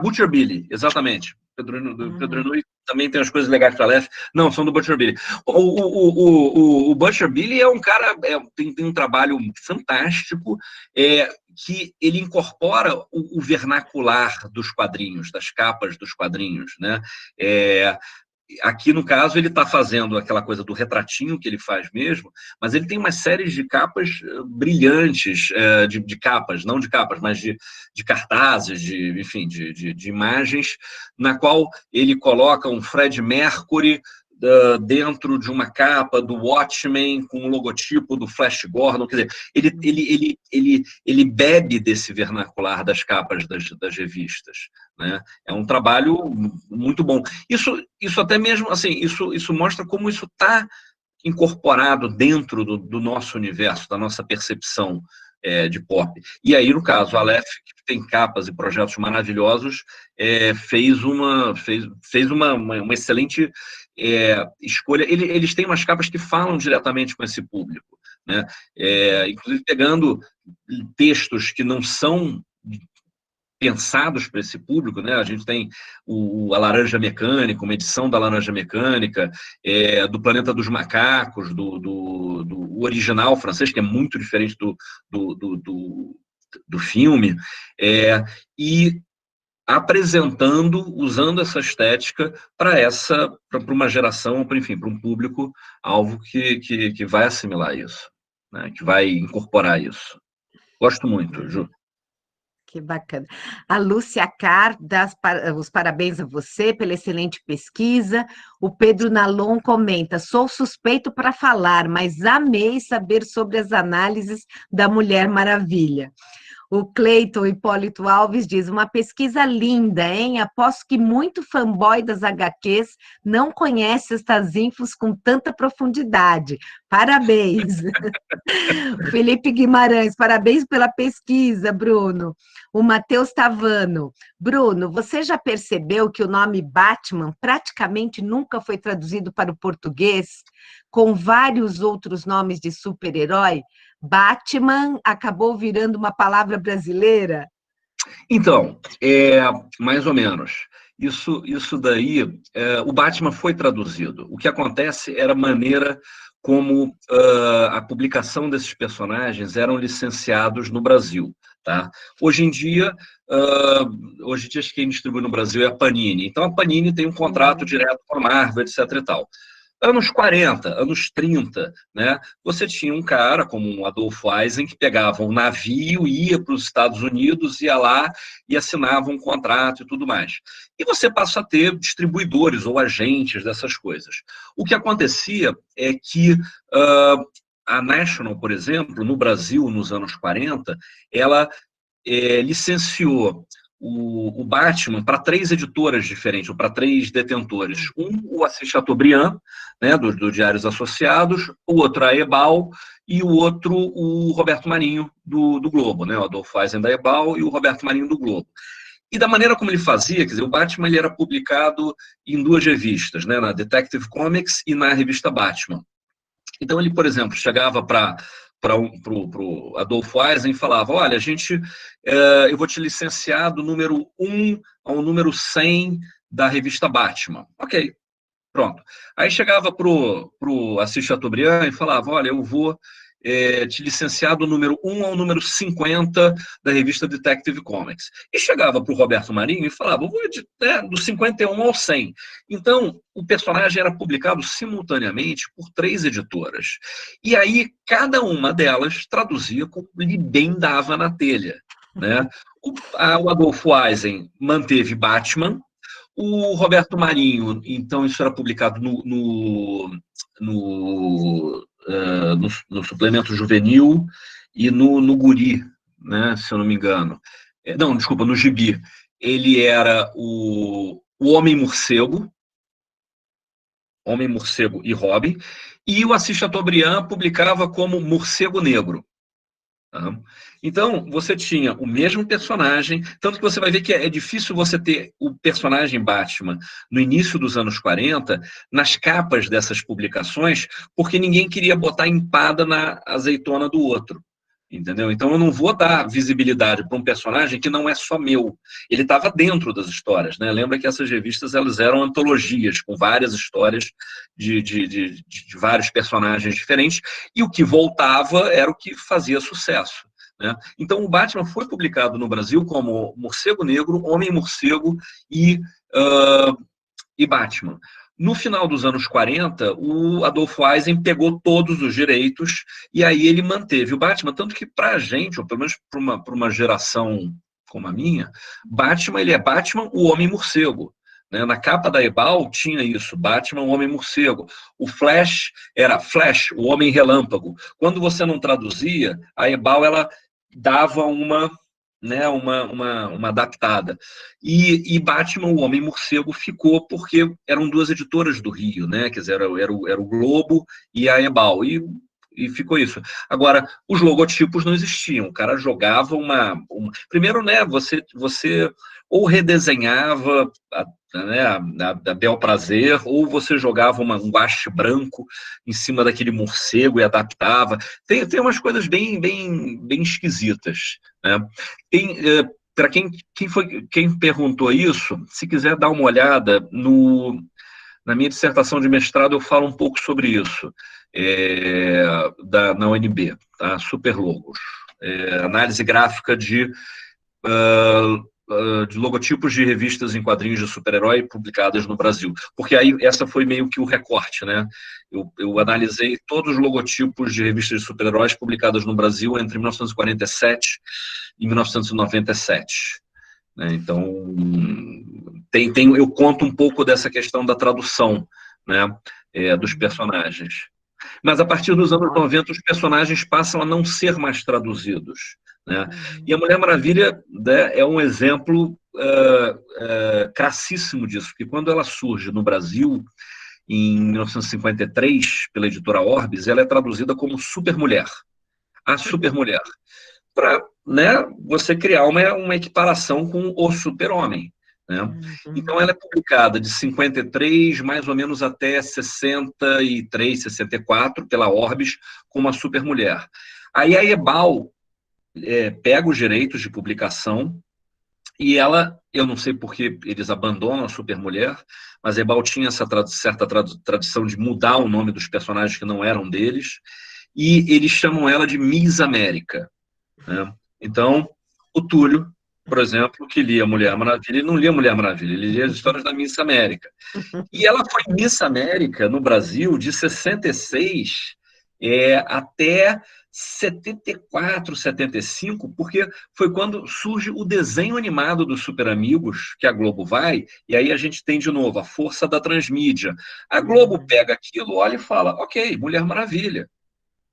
Butcher Billy, exatamente. Pedro Inui também tem as coisas legais para Aleph. Não, são do Butcher Billy. O Butcher Billy é um cara, tem um trabalho fantástico, que ele incorpora o vernacular dos quadrinhos, das capas dos quadrinhos, né? Aqui, no caso, ele está fazendo aquela coisa do retratinho que ele faz mesmo, mas ele tem uma série de capas brilhantes, de capas, não de capas, mas de cartazes, enfim, de imagens, na qual ele coloca um Fred Mercury dentro de uma capa do Watchmen com o logotipo do Flash Gordon. Quer dizer, ele bebe desse vernacular das capas das revistas, né? É um trabalho muito bom. Isso até mesmo, assim, isso mostra como isso está incorporado dentro do nosso universo, da nossa percepção de pop. E aí, no caso, a Aleph, que tem capas e projetos maravilhosos, fez uma excelente escolha. Eles têm umas capas que falam diretamente com esse público, né? Inclusive pegando textos que não são pensados para esse público, né? A gente tem a Laranja Mecânica, uma edição da Laranja Mecânica, do Planeta dos Macacos, do original francês, que é muito diferente do filme, e apresentando, usando essa estética para uma geração, enfim, para um público-alvo que vai assimilar isso, né? Que vai incorporar isso. Gosto muito, Ju. Que bacana. A Lúcia Carr dá os parabéns a você pela excelente pesquisa. O Pedro Nalon comenta, sou suspeito para falar, mas amei saber sobre as análises da Mulher Maravilha. O Cleiton Hipólito Alves diz, uma pesquisa linda, hein? Aposto que muito fanboy das HQs não conhece estas infos com tanta profundidade. Parabéns. Felipe Guimarães, parabéns pela pesquisa, Bruno. O Matheus Tavano. Bruno, você já percebeu que o nome Batman praticamente nunca foi traduzido para o português, com vários outros nomes de super-herói? Batman acabou virando uma palavra brasileira? Então, mais ou menos. Isso daí, o Batman foi traduzido. O que acontece era a maneira como a publicação desses personagens eram licenciados no Brasil. Tá? Hoje em dia, acho que quem distribui no Brasil é a Panini. Então, a Panini tem um contrato direto com a Marvel, etc. e tal. Anos 40, anos 30, né? Você tinha um cara como um Adolfo Eisen que pegava um navio, ia para os Estados Unidos, ia lá e assinava um contrato e tudo mais. E você passa a ter distribuidores ou agentes dessas coisas. O que acontecia é que a National, por exemplo, no Brasil, nos anos 40, ela licenciou o Batman para 3 editoras diferentes, ou para 3 detentores. O Assis Chateaubriand, né, do Diários Associados, o outro a Ebal, e o outro o Roberto Marinho, do Globo, né, o Adolfo Eisen da Ebal e o Roberto Marinho do Globo. E da maneira como ele fazia, quer dizer, o Batman ele era publicado em 2 revistas, né, na Detective Comics e na revista Batman. Então ele, por exemplo, chegava para o Adolfo Eisen e falava, olha, eu vou te licenciar do número 1 ao número 100 da revista Batman. Ok, pronto. Aí chegava para o Assis Chateaubriand e falava, olha, eu vou te licenciar do número 1 ao número 50 da revista Detective Comics. E chegava para o Roberto Marinho e falava, eu vou do 51 ao 100. Então, o personagem era publicado simultaneamente por 3 editoras. E aí, cada uma delas traduzia como lhe bem dava na telha. Né? O Adolfo Eisen manteve Batman, o Roberto Marinho, então isso era publicado no suplemento juvenil e no Guri, né, se eu não me engano. Não, desculpa, no Gibi. Ele era o Homem-Morcego e Robin, e o Assis Chateaubriand publicava como Morcego Negro. Então, você tinha o mesmo personagem, tanto que você vai ver que é difícil você ter o personagem Batman no início dos anos 40, nas capas dessas publicações, porque ninguém queria botar empada na azeitona do outro. Entendeu? Então, eu não vou dar visibilidade para um personagem que não é só meu. Ele estava dentro das histórias. Né? Lembra que essas revistas elas eram antologias, com várias histórias de vários personagens diferentes, e o que voltava era o que fazia sucesso. Né? Então, o Batman foi publicado no Brasil como Morcego Negro, Homem-Morcego e Batman. No final dos anos 40, o Adolfo Eisen pegou todos os direitos e aí ele manteve o Batman, tanto que para a gente, ou pelo menos para uma geração como a minha, Batman, ele é Batman, o Homem-Morcego. Né? Na capa da Ebal tinha isso, Batman, o Homem-Morcego. O Flash era Flash, o Homem-Relâmpago. Quando você não traduzia, a Ebal ela dava uma adaptada. E Batman, o Homem-Morcego, ficou porque eram 2 editoras do Rio, né? Quer dizer, era o Globo e a Ebal. E ficou isso. Agora, os logotipos não existiam. O cara jogava primeiro, né? Você ou redesenhava a bel prazer, ou você jogava um guache branco em cima daquele morcego e adaptava. Tem umas coisas bem esquisitas. Né? Para quem perguntou isso, se quiser dar uma olhada na minha dissertação de mestrado, eu falo um pouco sobre isso, na UNB, tá? Superlogos. Análise gráfica de logotipos de revistas em quadrinhos de super-herói publicadas no Brasil. Porque aí essa foi meio que o recorte, né? Eu analisei todos os logotipos de revistas de super-heróis publicadas no Brasil entre 1947 e 1997. Né? Então, eu conto um pouco dessa questão da tradução, né? Dos personagens. Mas a partir dos anos 90, os personagens passam a não ser mais traduzidos, né? E a Mulher Maravilha, né, é um exemplo crassíssimo disso, porque quando ela surge no Brasil, em 1953, pela editora Orbis, ela é traduzida como Supermulher, a Supermulher, para, né, você criar uma equiparação com o Super-Homem. Né? Então, ela é publicada de 53, mais ou menos, até 63, 64, pela Orbis, como a Supermulher. Aí a Ebal pega os direitos de publicação e ela, eu não sei por que eles abandonam a Supermulher, mas a Ebal tinha essa certa tradição de mudar o nome dos personagens que não eram deles, e eles chamam ela de Miss América. Né? Então, o Túlio, por exemplo, que lia Mulher Maravilha, ele não lia Mulher Maravilha, ele lia as histórias da Miss América. E ela foi Miss América no Brasil de 66 até 74, 75, porque foi quando surge o desenho animado dos Super Amigos, que a Globo vai, e aí a gente tem de novo a força da transmídia. A Globo pega aquilo, olha e fala, ok, Mulher Maravilha.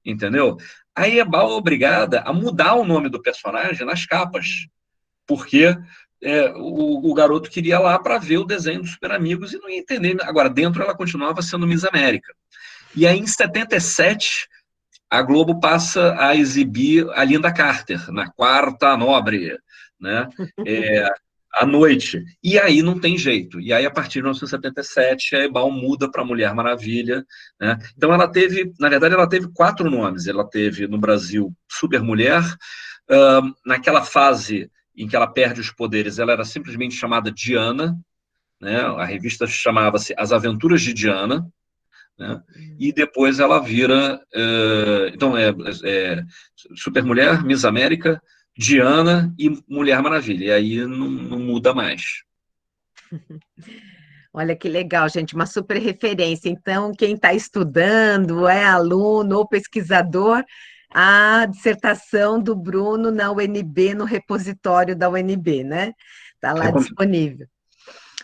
Entendeu? Aí a Ebal é obrigada a mudar o nome do personagem nas capas, porque o garoto queria lá para ver o desenho dos Super Amigos e não ia entender. Agora, dentro ela continuava sendo Miss América. E aí, em 77, a Globo passa a exibir a Linda Carter, na Quarta Nobre, né? À noite. E aí não tem jeito. E aí, a partir de 1977, a Ebal muda para Mulher Maravilha. Né? Então, ela teve, na verdade, ela teve 4 nomes. Ela teve, no Brasil, Supermulher. Naquela fase em que ela perde os poderes, ela era simplesmente chamada Diana. Né? A revista chamava-se As Aventuras de Diana. Né? E depois ela vira... então, Supermulher, Miss América, Diana e Mulher Maravilha. E aí não muda mais. Olha que legal, gente, uma super referência. Então, quem está estudando, é aluno ou pesquisador, a dissertação do Bruno na UNB, no repositório da UNB, né? Está lá disponível.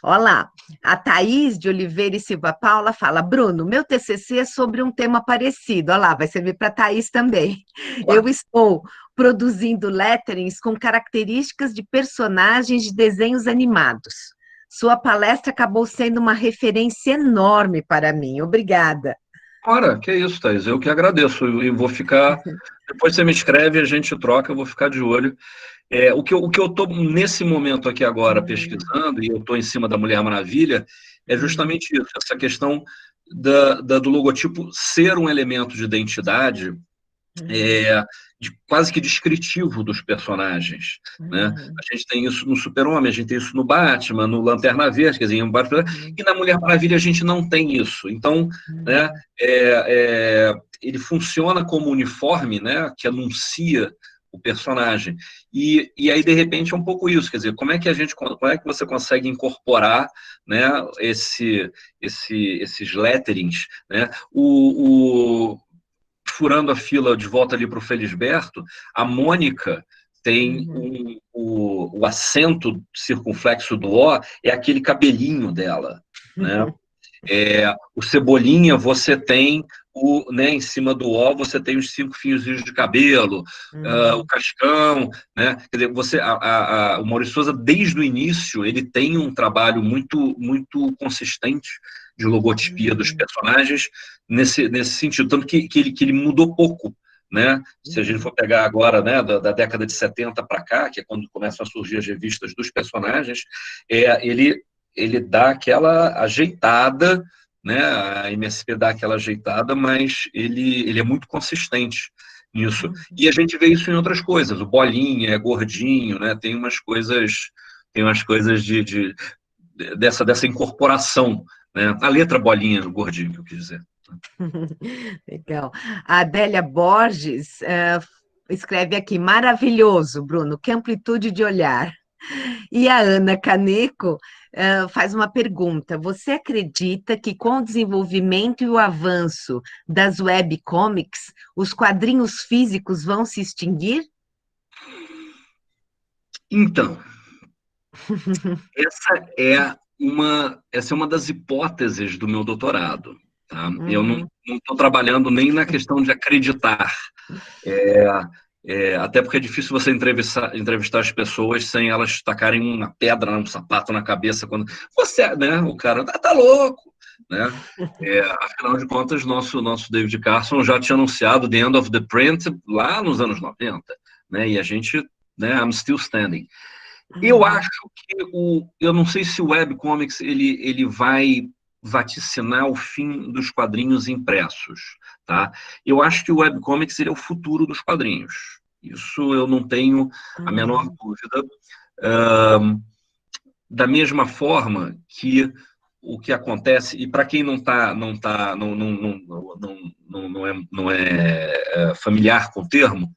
Olha lá, a Thaís de Oliveira e Silva Paula fala, Bruno, meu TCC é sobre um tema parecido. Olha lá, vai servir para a Thaís também. Eu estou produzindo letterings com características de personagens de desenhos animados. Sua palestra acabou sendo uma referência enorme para mim. Obrigada. Ora, que isso, Thaís, eu que agradeço. E vou ficar... Depois você me escreve, a gente troca, eu vou ficar de olho. O que eu estou nesse momento aqui agora pesquisando, e eu estou em cima da Mulher Maravilha, é justamente isso, essa questão do logotipo ser um elemento de identidade quase que descritivo dos personagens. Né? A gente tem isso no Super-Homem, a gente tem isso no Batman, no Lanterna Verde, quer dizer, e na Mulher Maravilha a gente não tem isso. Então, né, ele funciona como uniforme, né, que anuncia o personagem. E aí, de repente, é um pouco isso, quer dizer, como é que você consegue incorporar, né, esses letterings, né? Furando a fila de volta ali para o Felisberto, a Mônica tem o acento circunflexo do O, é aquele cabelinho dela, né? O Cebolinha, você tem né, em cima do O, você tem os 5 fios de cabelo, o Cascão, né? Quer dizer, o Maurício Souza, desde o início, ele tem um trabalho muito, muito consistente de logotipia dos personagens nesse sentido, tanto que ele mudou pouco, né? Se a gente for pegar agora, né, da década de 70 para cá, que é quando começam a surgir as revistas dos personagens, ele dá aquela ajeitada, né? A MSP dá aquela ajeitada, mas ele é muito consistente nisso. E a gente vê isso em outras coisas. O Bolinha é gordinho, né? Tem umas coisas dessa incorporação, né? A letra Bolinha, o gordinho, que eu quis dizer. Legal. A Adélia Borges escreve aqui, maravilhoso, Bruno, que amplitude de olhar. E a Ana Caneco faz uma pergunta, você acredita que com o desenvolvimento e o avanço das webcomics, os quadrinhos físicos vão se extinguir? Então, essa é uma das hipóteses do meu doutorado. Tá? Eu não estou trabalhando nem na questão de acreditar. Até porque é difícil você entrevistar as pessoas sem elas tacarem uma pedra, um sapato na cabeça. Quando você, né, o cara tá louco. Né? Afinal de contas, nosso David Carson já tinha anunciado The End of the Print lá nos anos 90. Né? E a gente, né, I'm still standing. Eu acho que eu não sei se o webcomics ele vai vaticinar o fim dos quadrinhos impressos, tá? Eu acho que o webcomics ele é o futuro dos quadrinhos. Isso eu não tenho a menor dúvida. Da mesma forma que o que acontece, e para quem não é familiar com o termo,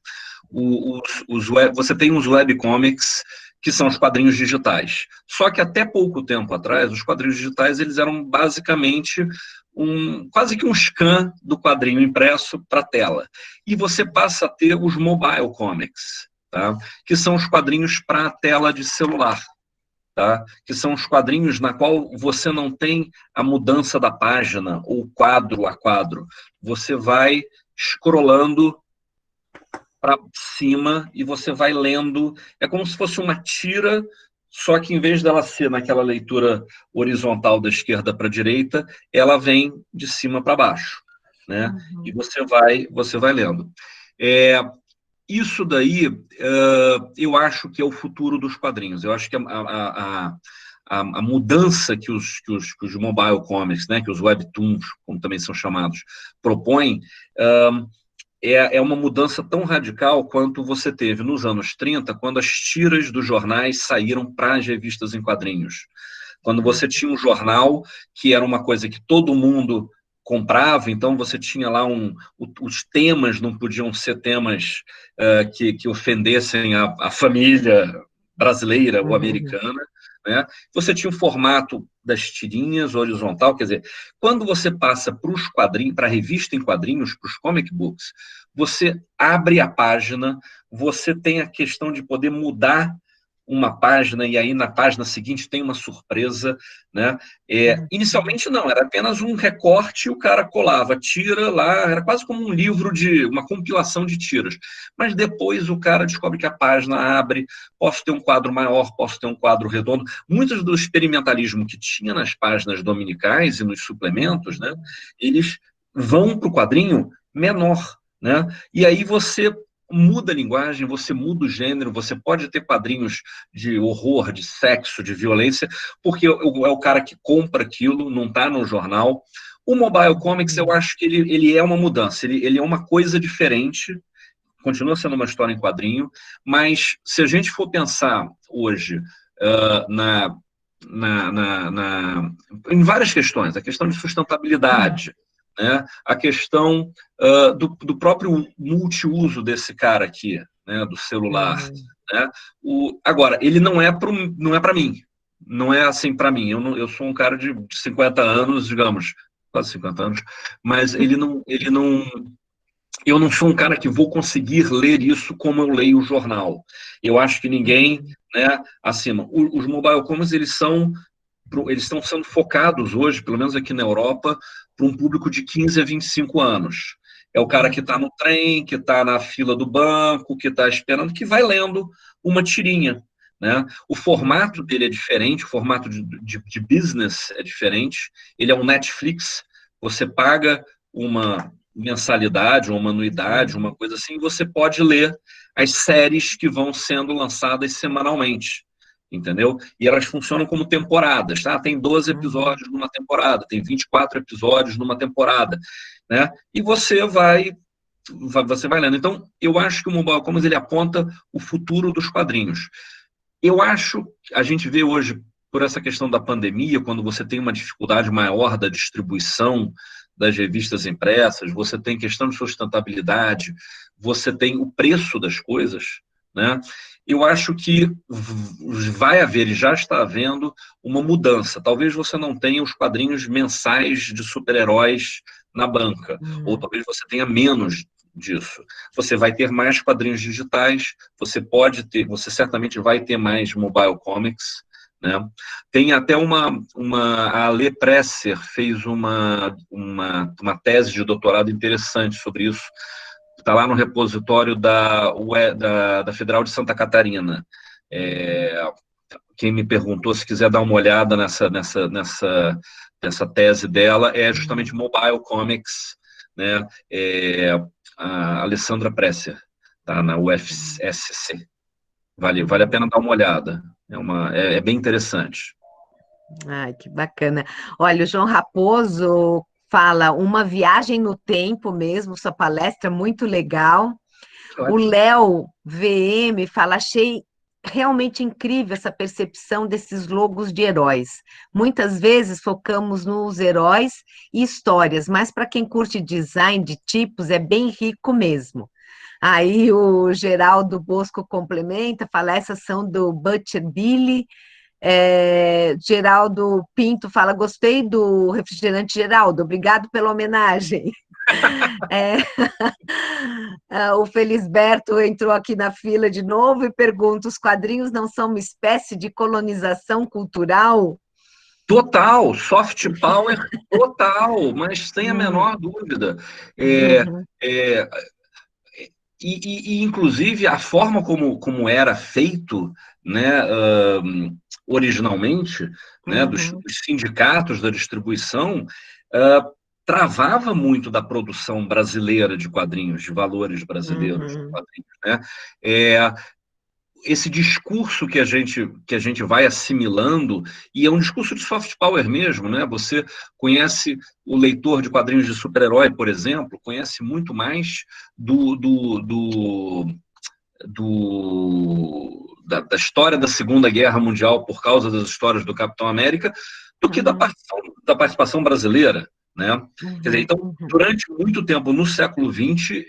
você tem os webcomics que são os quadrinhos digitais. Só que até pouco tempo atrás, os quadrinhos digitais eles eram basicamente quase que um scan do quadrinho impresso para a tela. E você passa a ter os mobile comics, tá? Que são os quadrinhos para a tela de celular. Tá? Que são os quadrinhos na qual você não tem a mudança da página, ou quadro a quadro. Você vai scrollando para cima e você vai lendo. É como se fosse uma tira, só que em vez dela ser naquela leitura horizontal da esquerda para a direita, ela vem de cima para baixo. Né? E você vai lendo. Isso daí, eu acho que é o futuro dos quadrinhos. Eu acho que a mudança que os mobile comics, né, que os webtoons, como também são chamados, propõem, é uma mudança tão radical quanto você teve nos anos 30, quando as tiras dos jornais saíram para as revistas em quadrinhos. Quando você tinha um jornal que era uma coisa que todo mundo comprava, então você tinha lá os temas não podiam ser temas que ofendessem a família brasileira ou americana, né? Você tinha o formato das tirinhas horizontal, quer dizer, quando você passa para os quadrinhos, para a revista em quadrinhos, para os comic books, você abre a página, você tem a questão de poder mudar uma página e aí na página seguinte tem uma surpresa, né? Inicialmente não, era apenas um recorte e o cara colava, tira lá, era quase como um livro uma compilação de tiras. Mas depois o cara descobre que a página abre, posso ter um quadro maior, posso ter um quadro redondo. Muitos do experimentalismo que tinha nas páginas dominicais e nos suplementos, né? Eles vão para o quadrinho menor, né? E aí você muda a linguagem, você muda o gênero, você pode ter quadrinhos de horror, de sexo, de violência, porque é o cara que compra aquilo, não está no jornal. O Mobile Comics, eu acho que ele é uma mudança, ele é uma coisa diferente, continua sendo uma história em quadrinho, mas se a gente for pensar hoje em várias questões, a questão de sustentabilidade, né? A questão do próprio multiuso desse cara aqui, né? Do celular. Né? Agora, ele não é para mim. Não é assim para mim. Eu sou um cara de 50 anos, digamos, quase 50 anos, mas eu não sou um cara que vou conseguir ler isso como eu leio o jornal. Eu acho que ninguém, né, acima. Os mobile comics, eles estão sendo focados hoje, pelo menos aqui na Europa, para um público de 15 a 25 anos. É o cara que está no trem, que está na fila do banco, que está esperando, que vai lendo uma tirinha. Né? O formato dele é diferente, o formato de business é diferente. Ele é um Netflix, você paga uma mensalidade, uma anuidade, uma coisa assim, e você pode ler as séries que vão sendo lançadas semanalmente. Entendeu? E elas funcionam como temporadas, tá? Tem 12 episódios numa temporada, tem 24 episódios numa temporada, né? E você vai lendo. Então, eu acho que o Mobile Comics, ele aponta o futuro dos quadrinhos. Eu acho, a gente vê hoje, por essa questão da pandemia, quando você tem uma dificuldade maior da distribuição das revistas impressas, você tem questão de sustentabilidade, você tem o preço das coisas, né? Eu acho que vai haver, e já está havendo, uma mudança. Talvez você não tenha os quadrinhos mensais de super-heróis na banca, ou talvez você tenha menos disso. Você vai ter mais quadrinhos digitais, você certamente vai ter mais mobile comics, né? Tem até a Lê Presser fez uma tese de doutorado interessante sobre isso, está lá no repositório da Federal de Santa Catarina. Quem me perguntou, se quiser dar uma olhada nessa tese dela, é justamente Mobile Comics, né? A Alessandra Presser, tá na UFSC. Vale a pena dar uma olhada. É bem interessante. Ai, que bacana. Olha, o João Raposo fala uma viagem no tempo mesmo, sua palestra muito legal. O Léo VM fala, achei realmente incrível essa percepção desses logos de heróis. Muitas vezes focamos nos heróis e histórias, mas para quem curte design de tipos, é bem rico mesmo. Aí o Geraldo Bosco complementa, fala, essas são do Butcher Billy. Geraldo Pinto fala, gostei do refrigerante, Geraldo, obrigado pela homenagem. O Felisberto entrou aqui na fila de novo e pergunta, os quadrinhos não são uma espécie de colonização cultural? Total, soft power total, mas sem a menor dúvida. Inclusive, a forma como era feito, né, originalmente, né, dos sindicatos da distribuição, travava muito da produção brasileira de quadrinhos, de valores brasileiros de quadrinhos, né? Esse discurso que a gente vai assimilando, e é um discurso de soft power mesmo, né? Você conhece o leitor de quadrinhos de super-herói, por exemplo, conhece muito mais da história da Segunda Guerra Mundial por causa das histórias do Capitão América do que da participação brasileira, né? Quer dizer, então, durante muito tempo, no século XX,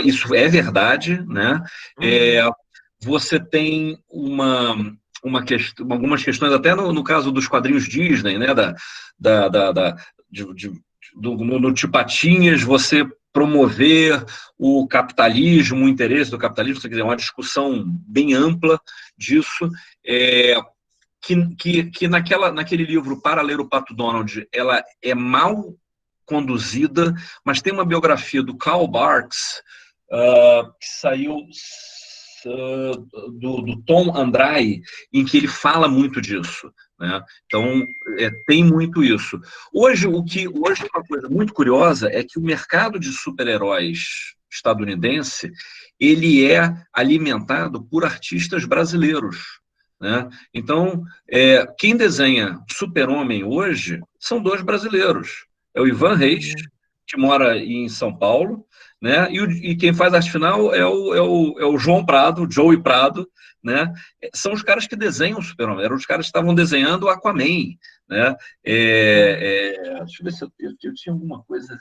isso é verdade, né? Você tem algumas questões, até no caso dos quadrinhos Disney, né? No Tio Patinhas, você promover o capitalismo, o interesse do capitalismo, se quiser, uma discussão bem ampla disso, que naquele livro, Para Ler o Pato Donald, ela é mal conduzida, mas tem uma biografia do Karl Barks, que saiu do Tom Andrai, em que ele fala muito disso, né? Então, tem muito isso. Hoje, uma coisa muito curiosa é que o mercado de super-heróis estadunidense, ele é alimentado por artistas brasileiros, né? Então, quem desenha Super-Homem hoje são 2 brasileiros. É o Ivan Reis, que mora em São Paulo, né? E quem faz arte final é o João Prado, Joey Prado, né? São os caras que desenham o Super-Homem, eram os caras que estavam desenhando o Aquaman, né? Deixa eu ver se eu tinha alguma coisa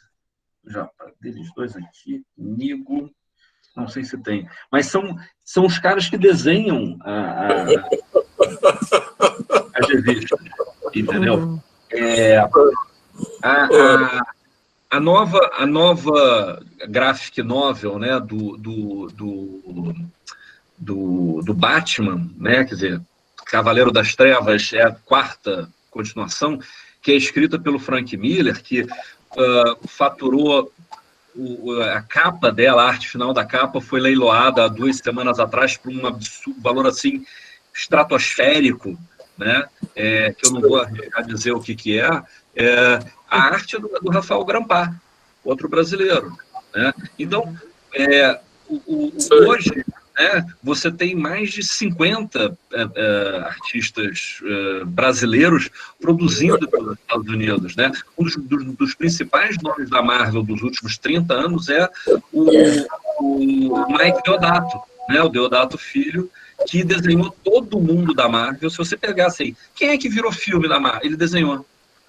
já deles 2 aqui comigo, não sei se tem, mas são os caras que desenham as revistas, entendeu? A nova graphic novel, né, do Batman, né, quer dizer, Cavaleiro das Trevas, é a 4ª continuação, que é escrita pelo Frank Miller, que faturou a capa dela, a arte final da capa, foi leiloada há 2 semanas atrás por um valor assim estratosférico, né, que eu não vou arriscar dizer o que é. A arte do Rafael Grampar, outro brasileiro, né? Então, hoje, né, você tem mais de 50 artistas brasileiros produzindo pelos Estados Unidos, né? Um dos principais nomes da Marvel dos últimos 30 anos é o Mike Deodato, né? O Deodato Filho, que desenhou todo mundo da Marvel. Se você pegasse aí, quem é que virou filme da Marvel? Ele desenhou,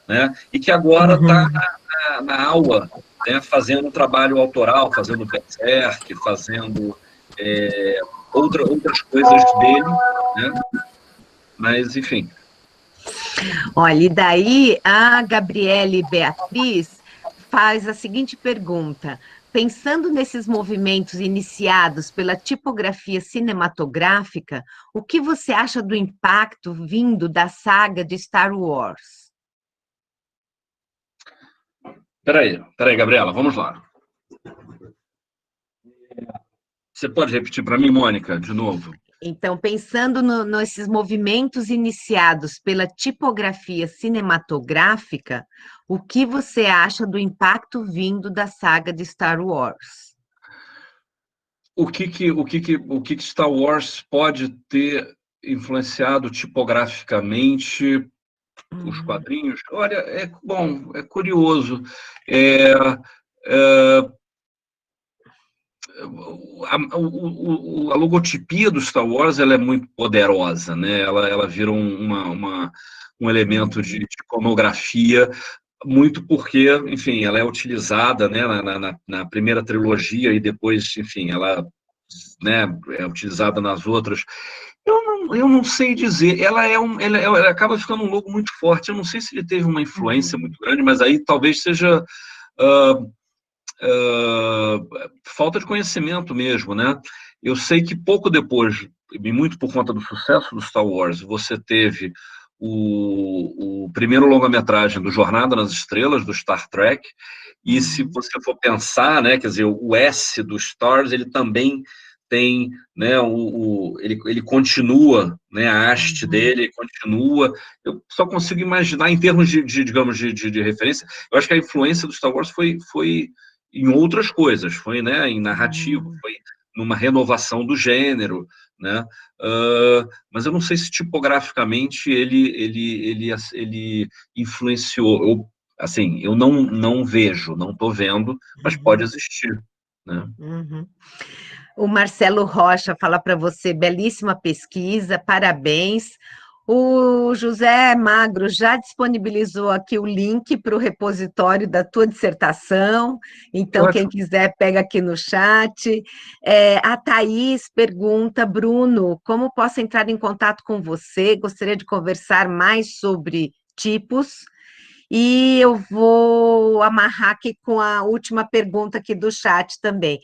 né? E que agora está na aula, né? Fazendo um trabalho autoral, fazendo Berserk, fazendo outras coisas dele, né? Mas, enfim. Olha, e daí a Gabriele Beatriz faz a seguinte pergunta: pensando nesses movimentos iniciados pela tipografia cinematográfica, o que você acha do impacto vindo da saga de Star Wars? Peraí, Gabriela, vamos lá. Você pode repetir para mim, Mônica, de novo? Então, pensando nesses movimentos iniciados pela tipografia cinematográfica, o que você acha do impacto vindo da saga de Star Wars? O que Star Wars pode ter influenciado tipograficamente os quadrinhos? Olha, é curioso. A logotipia do Star Wars ela é muito poderosa, né? Ela vira um elemento de iconografia, muito porque, enfim, ela é utilizada, né, na primeira trilogia e depois, enfim, ela, né, é utilizada nas outras. Eu não sei dizer, ela acaba ficando um logo muito forte. Eu não sei se ele teve uma influência muito grande, mas aí talvez seja falta de conhecimento mesmo, né? Eu sei que pouco depois, e muito por conta do sucesso do Star Wars, você teve o primeiro longa-metragem do Jornada nas Estrelas, do Star Trek, e se você for pensar, né, quer dizer, o S do Stars, ele também tem, né, ele continua, né, a haste dele continua. Eu só consigo imaginar, em termos digamos, de referência, eu acho que a influência do Star Wars foi em outras coisas, foi, né, em narrativo, foi numa renovação do gênero, né? Mas eu não sei se tipograficamente ele influenciou. Assim, eu não vejo, não estou vendo, mas pode existir, né? O Marcelo Rocha fala para você, belíssima pesquisa, parabéns. O José Magro já disponibilizou aqui o link para o repositório da tua dissertação, então Ótimo. quem quiser pega aqui no chat. A Thaís pergunta, Bruno, como posso entrar em contato com você? Gostaria de conversar mais sobre tipos. E eu vou amarrar aqui com a última pergunta aqui do chat também.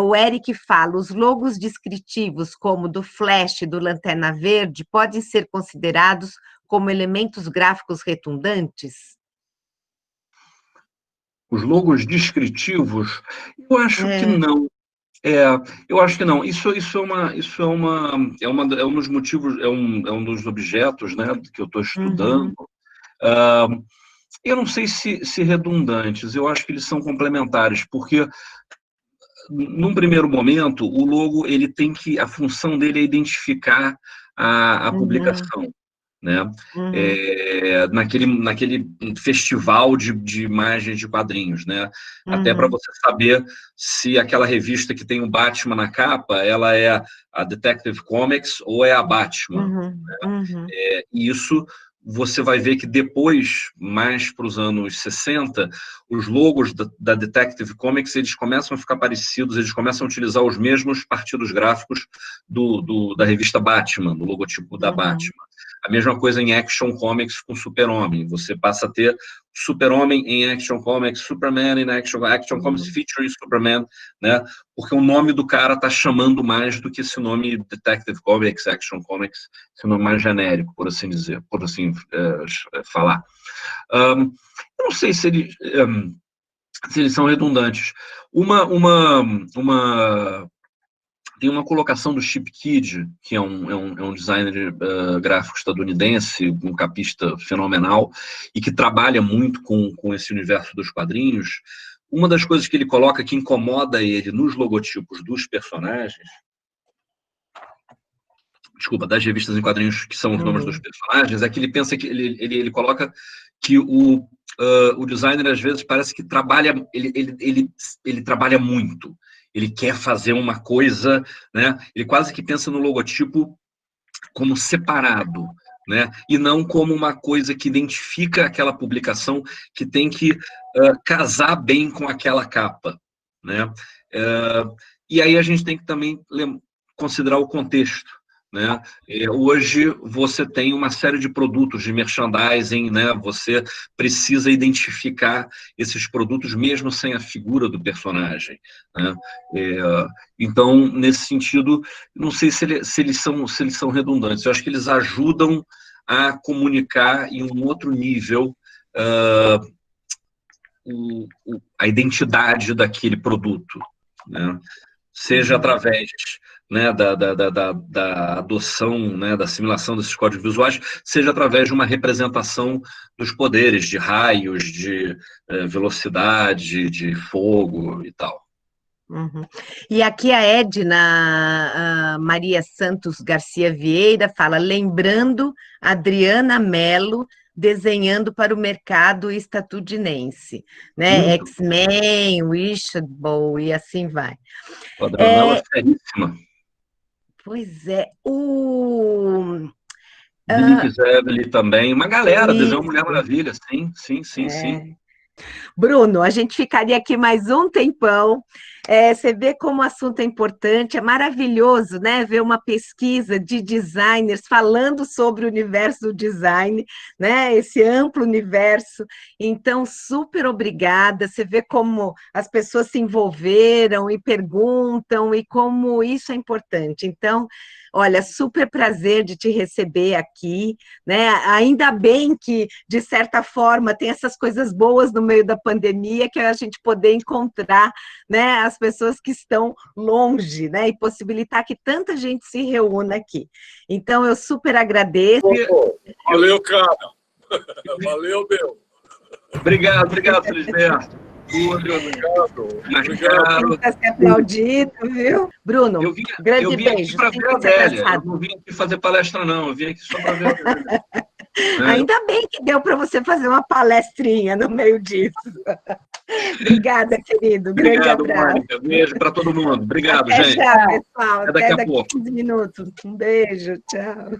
O Eric fala, os logos descritivos, como do Flash e do Lanterna Verde, podem ser considerados como elementos gráficos redundantes? Os logos descritivos, eu acho que não. Eu acho que não. Isso é um dos motivos, é um dos objetos, né, que eu estou estudando. Eu não sei se redundantes, eu acho que eles são complementares, porque num primeiro momento o logo ele tem que, a função dele é identificar a publicação, né? Naquele festival de imagens de quadrinhos, né? Até para você saber se aquela revista que tem o Batman na capa, ela é a Detective Comics ou é a Batman. E isso você vai ver que depois, mais para os anos 60, os logos da Detective Comics, eles começam a ficar parecidos, eles começam a utilizar os mesmos partidos gráficos da revista Batman, do logotipo da Batman. A mesma coisa em Action Comics com Super-Homem. Você passa a ter Super-Homem em Action Comics, Superman em Action Comics featuring Superman, né? Porque o nome do cara está chamando mais do que esse nome Detective Comics, Action Comics, esse nome mais genérico, por assim dizer, por assim falar. Eu não sei se eles são redundantes. Tem uma colocação do Chip Kidd, que é um designer gráfico estadunidense, um capista fenomenal, e que trabalha muito com esse universo dos quadrinhos. Uma das coisas que ele coloca que incomoda ele nos logotipos dos personagens, das revistas em quadrinhos que são os nomes dos personagens, é que ele pensa que ele coloca que o designer às vezes parece que ele trabalha muito. Ele quer fazer uma coisa, né? Ele quase que pensa no logotipo como separado, né? E não como uma coisa que identifica aquela publicação que tem que casar bem com aquela capa, né? E aí a gente tem que também considerar o contexto, né? Hoje você tem uma série de produtos de merchandising, né? Você precisa identificar esses produtos mesmo sem a figura do personagem, né? Então, nesse sentido, não sei se eles são redundantes. Eu acho que eles ajudam a comunicar em um outro nível a identidade daquele produto, né? Seja através, né, da adoção, né, da assimilação desses códigos visuais, seja através de uma representação dos poderes, de raios, de velocidade, de fogo e tal. Uhum. E aqui a Edna Maria Santos Garcia Vieira fala, lembrando Adriana Mello desenhando para o mercado estadunidense, né? X-Men, Wishbone e assim vai. A Adriana Mello é seríssima. Pois é, Nick Zebeli também, uma galera desenhou Mulher Maravilha, sim. Bruno, a gente ficaria aqui mais um tempão. Você vê como o assunto é importante, é maravilhoso, né? Ver uma pesquisa de designers falando sobre o universo do design, né? Esse amplo universo. Então, super obrigada. Você vê como as pessoas se envolveram e perguntam e como isso é importante. Então, olha, super prazer de te receber aqui, né? Ainda bem que, de certa forma, tem essas coisas boas no meio da pandemia, que é a gente poder encontrar, né, as pessoas que estão longe, né? E possibilitar que tanta gente se reúna aqui. Então, eu super agradeço. Valeu, cara. Valeu, meu. Obrigado, Felisberto. Obrigado. Está se aplaudindo, viu? Bruno, grande beijo. Aqui para ver a Adélia. Eu não vim aqui fazer palestra, não. Eu vim aqui só para ver a Adélia. Ainda bem que deu para você fazer uma palestrinha no meio disso. Obrigada, querido. Grande abraço. Mônica. Beijo para todo mundo. Obrigado, Até gente. Já, pessoal. Até daqui a pouco. 15 minutos. Um beijo. Tchau.